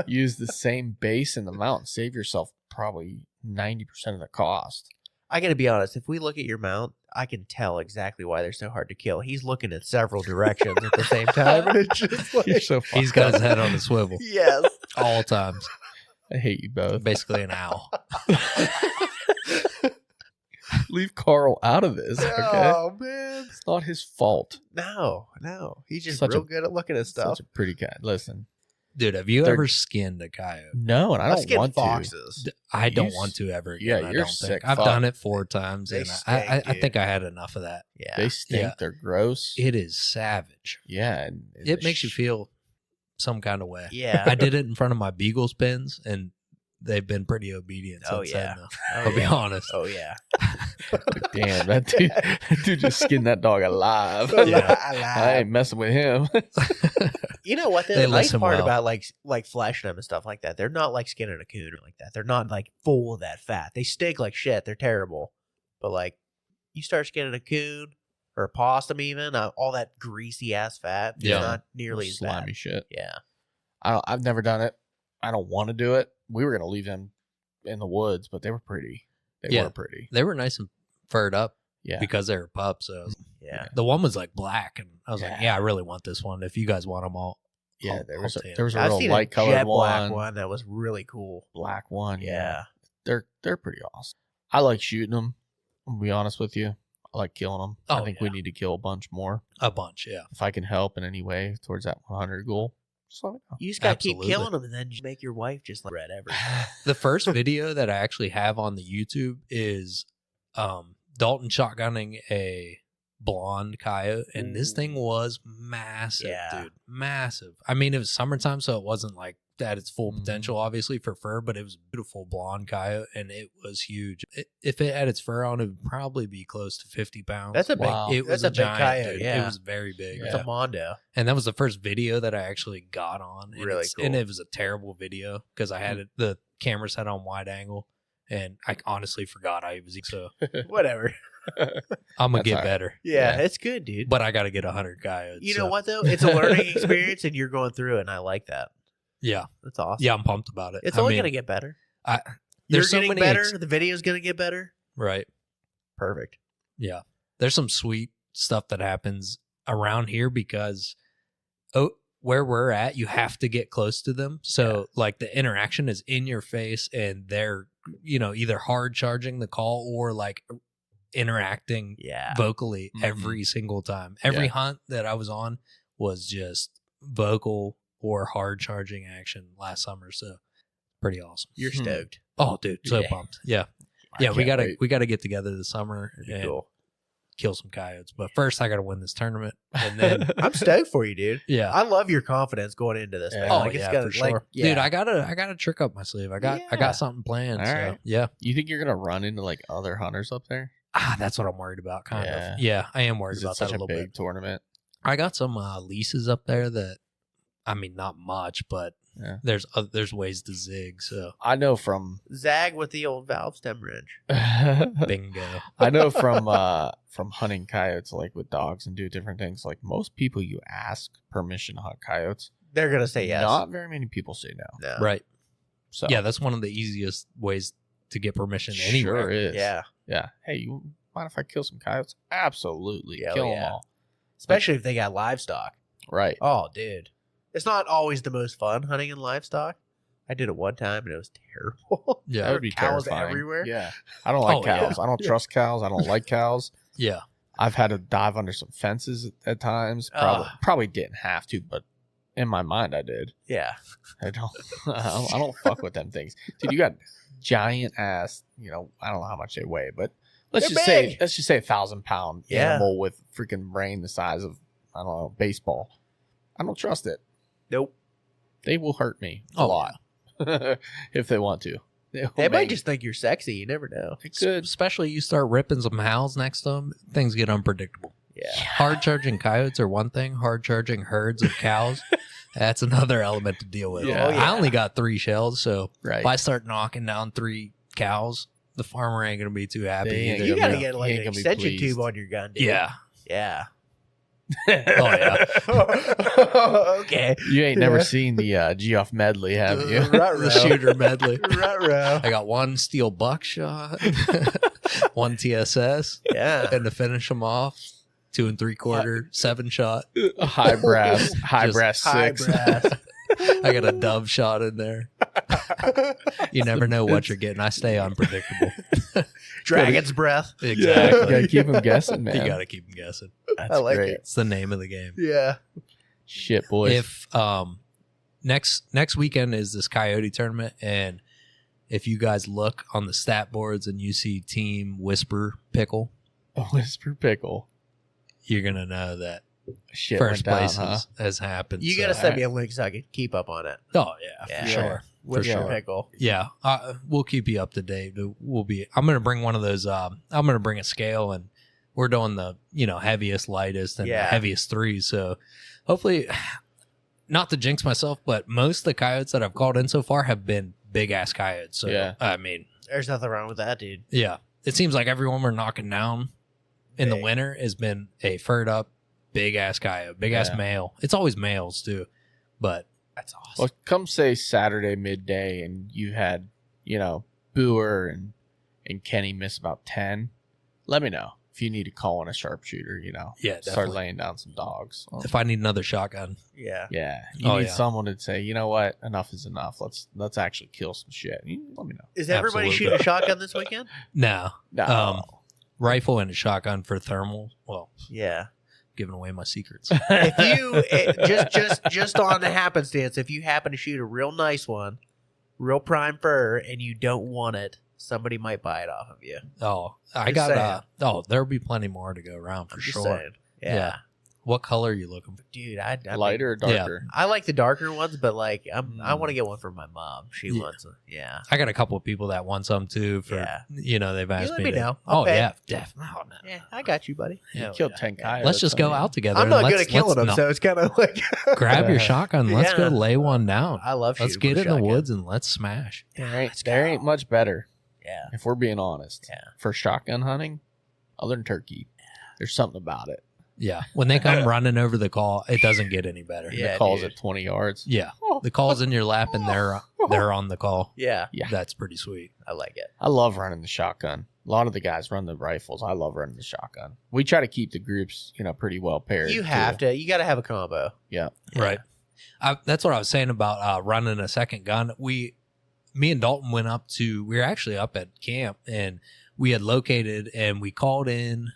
use the same base in the mount, and save yourself probably 90% of the cost. I got to be honest. If we look at your mount, I can tell exactly why they're so hard to kill. He's looking in several directions at the same time, and it's just like, You're so He's fucked got up. his head on the swivel yes. all times. I hate you both. Basically an owl. Leave Carl out of this, okay? Oh man. It's not his fault. No. He's just Such real a- good at looking at stuff. Such a pretty guy. Listen, Dude, have you They're- ever skinned a coyote? no, and I I've don't skinned want to. foxes. I don't You want to ever yeah, again. I you're don't sick think. I've fuck. done it 4 times, They and stink, I dude. think I had enough of that. Yeah. They stink. Yeah. They're gross. It is savage. Yeah. And It makes you feel some kind of way. Yeah. I did it in front of my beagle spins, and they've been pretty obedient. Oh, Since yeah. then, though. Oh, I'll be yeah. honest. Oh yeah. Damn, that dude just skinned that dog alive. Yeah. I ain't messing with him. You know what? They The nice listen part well. about like fleshing them and stuff like that, they're not like skinning a coon or like that. They're not like full of that fat. They stink like shit. They're terrible. But like, you start skinning a coon or a possum, even all that greasy ass fat, it's Yeah. not nearly as Slimy bad. shit. Yeah. I've never done it. I don't want to do it. We were gonna leave them in the woods, but they were pretty. They Yeah. were pretty. They were nice and furred up Yeah. because they were pups. So Yeah. the one was like black, and I was like, Yeah. yeah, I really want this one. If you guys want them all, Yeah. I'll- there I'll was take it. there was a I've real seen light a colored jet one, black one that was really cool. black one. Yeah. they're pretty awesome. I like shooting them. I'll be honest with you. I like killing them. Oh, I think we need to kill a bunch more. A bunch, yeah. If I can help in any way towards that 100 goal, just let me know. You just gotta keep Absolutely. killing them, and then just make your wife just regret everything. The first video that I actually have on the YouTube is Dalton shotgunning a blonde coyote, and this thing was massive, dude. Massive. I mean, it was summertime, so it wasn't like at its full potential, obviously, for fur, but it was a beautiful blonde coyote, and it was huge. If it had its fur on, it would probably be close to 50 pounds. That's a big. Wow. It was That's a a big giant, coyote. dude. Yeah, It was very big. it's a mondo. And that was the first video that I actually got on. And Really And cool. it was a terrible video because I had the camera set on wide angle, and I honestly forgot I was. So Whatever. I'm gonna That's get all right. better. Yeah, it's good, dude. But I got to get 100 coyotes. You know so, what though? It's a learning experience, and you're going through it, and I like that. Yeah, That's awesome. yeah, I'm pumped about it. It's I only mean, gonna get better. I- You're there's so getting many better. The video's gonna get better. right. Perfect. Yeah, there's some sweet stuff that happens around here because where we're at, you have to get close to them. So like the interaction is in your face, and they're either hard charging the call or like interacting Yeah. vocally Mhm. every single time. Every Yeah. hunt that I was on was just vocal or hard charging action last summer. So pretty awesome. You're stoked. Oh, dude, so Yeah. pumped. Yeah, I yeah. We can't gotta wait. we gotta get together this summer That'd be and cool. kill some coyotes. But first, I gotta win this tournament, and then I'm stoked for you, dude. yeah. I love your confidence going into this. Yeah. Man. Oh Like, yeah, gonna, for sure, like, dude. I got a trick up my sleeve. I got Yeah. something planned. All So right. yeah, You think you're gonna run into like other hunters up there? that's what I'm worried about. Kind Yeah. of. Yeah, I am worried Is about it that such a a little big bit. tournament? I got some leases up there that, I mean, not much, but Yeah. there's ways to zig. So I know from Zag with the old valve stem wrench. bingo. I know from hunting coyotes like with dogs and do different things. Like most people, you ask permission to hunt coyotes. They're gonna say yes. Not very many people say no. No. Right. So Yeah, that's one of the easiest ways to get permission anywhere. sure is. Yeah. Yeah. Hey, you mind if I kill some coyotes? Absolutely. Yeah, Kill yeah. them all. Especially if they got livestock. Right. Oh, dude. It's not always the most fun hunting in livestock. I did it one time and it was terrible. Yeah. That would be cows terrifying. everywhere. Yeah. I don't like Oh, yeah. cows. I don't trust cows. I don't like cows. Yeah. I've had to dive under some fences at times. Probably didn't have to, but in my mind I did. Yeah. I don't I don't fuck with them things. Dude, you got giant ass, I don't know how much they weigh, but let's They're just big. say 1,000-pound Yeah. animal with freaking brain the size of, I don't know, baseball. I don't trust it. Nope. They will hurt me a Oh, lot if they want to. They may. might just think you're sexy. You never know. They could. Especially you start ripping some howls next to them, things get unpredictable. Yeah. Hard charging coyotes are one thing. Hard charging herds of cows, that's another element to deal with. Yeah. Oh, yeah. I only got 3 shells, so Right. if I start knocking down 3 cows, the farmer ain't gonna be too happy. They ain't either. You gotta Yeah. get like He an ain't gonna be extension pleased. tube on your gun, dude. Yeah. Yeah. Oh yeah. Okay. You ain't never seen the Geoff medley, have you? The shooter medley. Ruh-roh. I got 1 steel buckshot, 1 TSS, Yeah. and to finish them off, 2 3/4 7-shot. high brass High 6. brass. I got a dove shot in there. You never know what you're getting. I stay unpredictable. Dragon's breath. You Exactly. gotta keep them guessing, man. You got to keep them guessing. That's I like great. it. It's the name of the game. Yeah. Shit, boys. If next weekend is this Coyote tournament, and if you guys look on the stat boards and you see Team Whisper Pickle, A whisper pickle. you're gonna know that Shit first went down, place huh? has happened. You so- gotta send me a link so I can keep up on it. Oh yeah, Yeah. for sure. With For your sure. pickle. Yeah, we'll keep you up to date. I'm gonna bring one of those. I'm gonna bring a scale, and we're doing the heaviest, lightest, and the Yeah. heaviest 3s. So hopefully, not to jinx myself, but most of the coyotes that I've called in so far have been big ass coyotes. So Yeah. I mean, There's nothing wrong with that, dude. yeah, it seems like everyone we're knocking down in the Big. winter has been a furred up, big ass coyote, big ass Yeah. male. It's always males too, but That's awesome. Well, come say Saturday midday and you had, Booer and Kenny miss about 10. Let me know. if you need to call in a sharpshooter, Yeah, start definitely. laying down some dogs. If I need another shotgun, Yeah. Yeah, you Oh, need yeah. someone to say, you know what, enough is enough. Let's actually kill some shit. Let me know. Is everybody Absolutely. shooting a shotgun this weekend? no. No. Rifle and a shotgun for thermal. Well, Yeah. giving away my secrets. If you just on the happenstance, if you happen to shoot a real nice one, real prime fur, and you don't want it, somebody might buy it off of you. Oh, I Just got saying. there'll be plenty more to go around for I'm just sure. saying. Yeah. Yeah. What color are you looking for? Dude, I Lighter or darker? I like the darker ones, but like I want to get one for my mom. She Yeah. wants one. Yeah. I got a couple of people that want some too. For Yeah. they've asked let me me to. know. I'll Oh pay. yeah, definitely. Oh, no. Yeah, I got you, buddy. You Yeah. killed 10 coyotes. Let's just go I mean, out together. I'm and not let's- good at killing them, let's- so it's kind of like grab your shotgun. Let's go Yeah. lay one down. I love shooting Let's get with in a the shotgun. woods and let's smash. There ain't much better, Yeah. if we're being honest. Yeah. For shotgun hunting, other than turkey, there's something about it. Yeah, when they come running over the call, it doesn't get any better. Yeah, the call's dude. at 20 yards. Yeah, the call's in your lap and they're on the call. Yeah. Yeah. That's pretty sweet. I like it. I love running the shotgun. A lot of the guys run the rifles. I love running the shotgun. We try to keep the groups, pretty well paired. You have to. You got to have a combo. Yeah. Right. That's what I was saying about running a second gun. Me and Dalton went up we were actually up at camp and we had located and we called in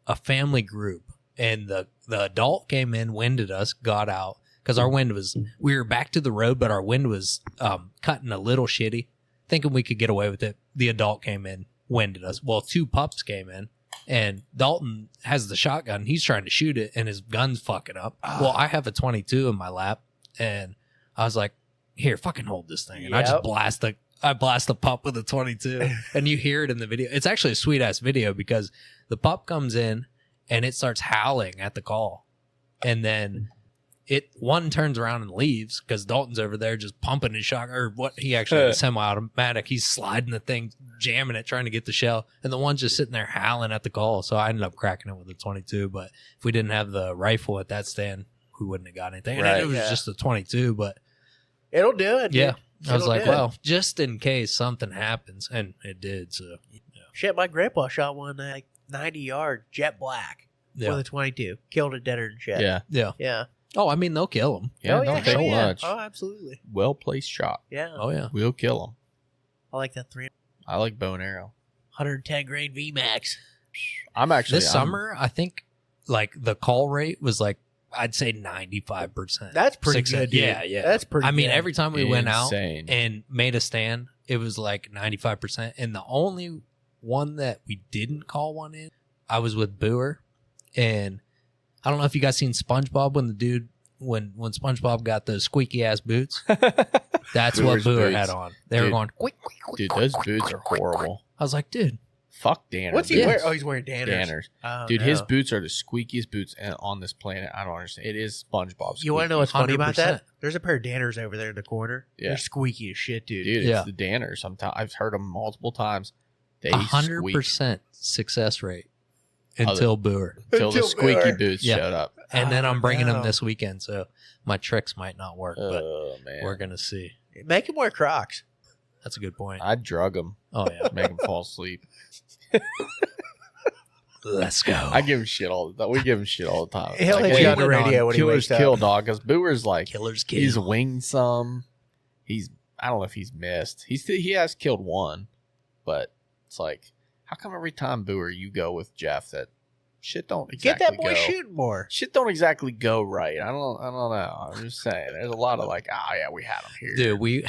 a family group and the adult came in, winded us, got out because our wind was, we were back to the road, but our wind was cutting a little shitty, thinking we could get away with it. The adult came in, winded us. Well, 2 pups came in. And Dalton has the shotgun. He's trying to shoot it, and his gun's fucking up. Well, I have a 22 in my lap, and I was like, "Here, fucking hold this thing." And I just Yep. blast the pup with a 22, and you hear it in the video. It's actually a sweet ass video because the pup comes in and it starts howling at the call, and then one turns around and leaves because Dalton's over there just pumping his shotgun, or what he actually had a semi-automatic. He's sliding the thing, jamming it, trying to get the shell, and the one's just sitting there howling at the call. So I ended up cracking it with a 22. But if we didn't have the rifle at that stand, we wouldn't have got anything. And Right. it was just a 22, but It'll do it. yeah, I was It'll like, do it. well, just in case something happens, and it did. So Shit, my grandpa shot one like 90 yard jet black with yeah, a 22. Killed it deader than shit. Yeah. yeah. Yeah. Oh, I mean, they'll kill him. Yeah. Oh, Don't take hell yeah. much. Oh, absolutely. Well placed shot. Yeah. Oh yeah. We'll kill them. I like that 300. I like bow and arrow. 110 grain VMAX. I'm actually This summer, I think like the call rate was like I'd say 95%. That's pretty Success. good. Dude. Yeah, yeah. That's pretty I mean, good. every time we went out Insane. and made a stand, it was like 95%. And the only one that we didn't call one in, I was with Boer, and I don't know if you guys seen SpongeBob when the dude when SpongeBob got those squeaky ass boots. That's what Boer's Boer boots. had on. They were Dude. going quick, quick, quick. Dude, those boots are horrible. I was like, dude, Fuck Danner. What's he boots. wearing? Oh, he's wearing Danners. Danners. Oh, Dude, no. his boots are the squeakiest boots on this planet. I don't understand. It is SpongeBob's. You want to know what's funny about 100%. that? There's a pair of Danners over there in the corner. Yeah. They're squeaky as shit, dude. Dude, Yeah. it's the Danners. Sometimes I've heard them multiple times. They squeak 100% success rate until Boer. until the Until squeaky Boer. boots Yeah. showed up. And then Oh, I'm bringing no. them this weekend, so my tricks might not work, but Oh man, we're gonna see. Make him wear Crocs. That's a good point. I'd drug them, Oh yeah, make them fall asleep. let's go. I give him shit all the time. We give him shit all the time. He'll Like, hit hey, you on the went on radio when he Killers wakes kill up. dog. Because Booer's like Killers kill. he's winged some. I don't know if he's missed. He has killed one, but it's like, how come every time Booer you go with Geoff that shit don't Get exactly that boy go. shooting more. Shit don't exactly go right. I don't know. I'm just saying. There's a lot of like, oh yeah, we had him here. Dude,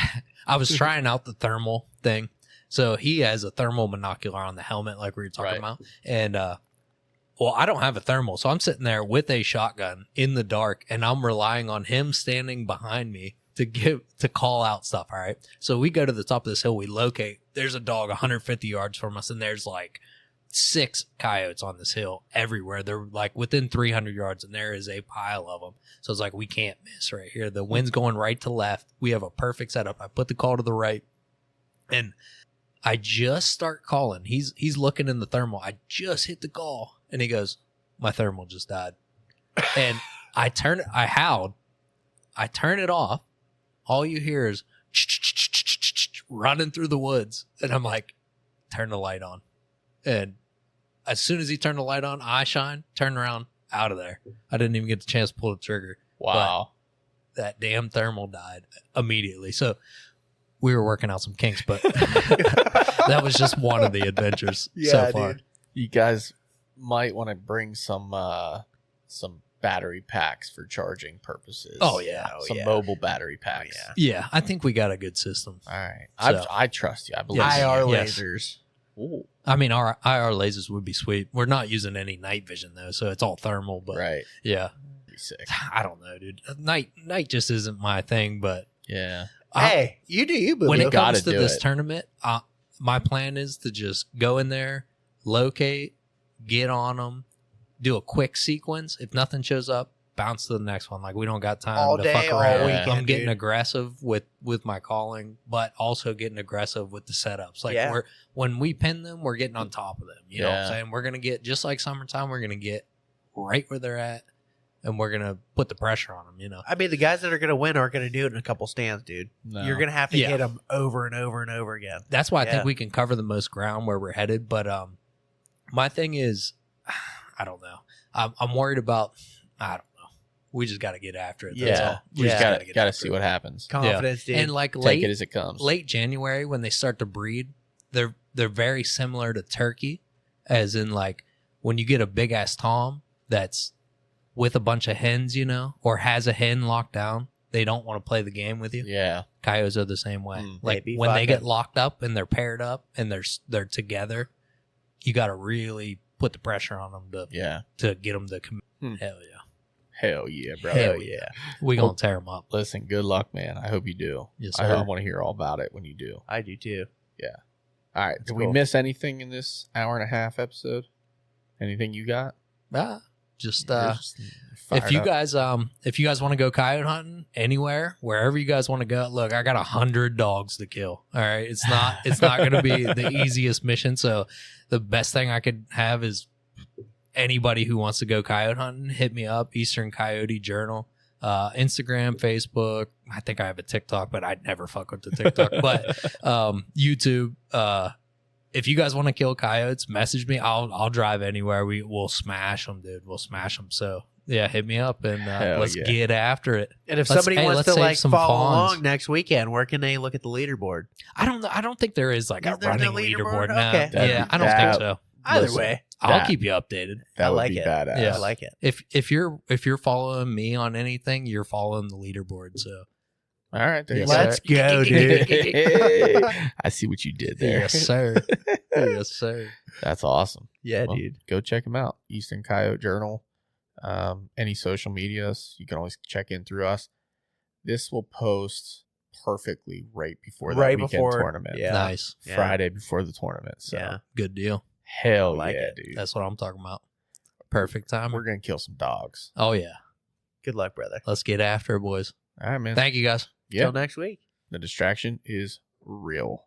I was trying out the thermal thing. So he has a thermal monocular on the helmet, like we were talking Right. about. And well, I don't have a thermal, so I'm sitting there with a shotgun in the dark, and I'm relying on him standing behind me to call out stuff. All right. So we go to the top of this hill, we locate. There's a dog 150 yards from us, and there's like 6 coyotes on this hill everywhere. They're like within 300 yards, and there is a pile of them. So it's like, we can't miss right here. The wind's going right to left. We have a perfect setup. I put the call to the right, and I just start calling. He's looking in the thermal. I just hit the call, and he goes, my thermal just died. And I howled. I turn it off. All you hear is running through the woods. And I'm like, turn the light on. And as soon as he turned the light on, eye shine, turn around, out of there. I didn't even get the chance to pull the trigger. Wow. That damn thermal died immediately. So we were working out some kinks, but that was just one of the adventures so far. dude. You guys might want to bring some battery packs for charging purposes. Oh, yeah. Some mobile battery packs. Yeah, I think we got a good system. All right. So- I trust you. I believe Yes. you. IR Yes. lasers. Ooh, I mean, our IR lasers would be sweet. We're not using any night vision though, so it's all thermal. But right. yeah, Be sick. I don't know, dude. Night just isn't my thing. But Yeah. Hey, you do you, boo. when You it gotta comes to do this it. tournament, my plan is to just go in there, locate, get on them, do a quick sequence. If nothing shows up, bounce to the next one. Like we don't got time All to day, fuck all around. weekend, I'm getting dude. aggressive with my calling, but also getting aggressive with the setups. Like Yeah. when we pin them, we're getting on top of them. You know what I'm Yeah. saying? We're gonna get just like summertime. We're gonna get right where they're at, and we're gonna put the pressure on them. You know? I mean, the guys that are going to win aren't going to do it in a couple stands, dude. No. You're going to have to Yeah. hit them over and over and over again. That's why I Yeah. think we can cover the most ground where we're headed. But my thing is, I don't know. I'm worried about. I don't know. We just got to get after it. That's Yeah. all. We just gotta gotta after see it. what happens. Confidence, dude. And like Take it as it comes. late January when they start to breed, they're very similar to turkey, as in like when you get a big ass tom that's with a bunch of hens, you know, or has a hen locked down, they don't want to play the game with you. Yeah. Coyotes are the same way. Like Maybe when they get vodka. locked up and they're paired up and they're together, you got to really put the pressure on them Yeah. to get them to commit. Hmm. Hell yeah, Hell yeah, bro. Hell yeah. We gonna tear them up. Listen, good luck, man. I hope you do. Yes, I sir. want to hear all about it when you do. I do too. All right. Did we cool. miss anything in this hour and a half episode? Anything you got? Just You're just if fired you up. guys want to go coyote hunting anywhere, wherever you guys want to go, look, I got 100 dogs to kill. All right, it's not going to be the easiest mission. So the best thing I could have is anybody who wants to go coyote hunting, hit me up. Eastern Coyote Journal, Instagram, Facebook. I think I have a TikTok, but I'd never fuck with the TikTok. But YouTube. If you guys want to kill coyotes, message me. I'll drive anywhere. We'll smash them, dude. We'll smash them. So yeah, hit me up and Hell let's yeah. get after it. And if Let's- somebody hey, wants let's to save like some follow fawns. along next weekend, where can they look at the leaderboard? I don't know. I don't think there is like Is a there no running leaderboard? leaderboard now. Okay. Yeah, I don't That- think so. Either Listen, way, I'll that- keep you updated. That I would like be it. badass. Yeah. I like it. If you're following me on anything, you're following the leaderboard. So All right. There you Yes, go. Let's go, dude. I see what you did there. yes, sir. Yes, sir. That's awesome. Yeah, Well, dude. Go check them out. Eastern Coyote Journal. Any social medias, you can always check in through us. This will post perfectly right before that Right weekend before- tournament. yeah. Nice. Yeah. Friday before the tournament. So Yeah. Good deal. hell I like yeah, it. dude. That's what I'm talking about. Perfect time. We're gonna kill some dogs. Oh yeah. Good luck, brother. Let's get after it, boys. All right, man. Thank you guys. Yeah. Till next week. The distraction is real.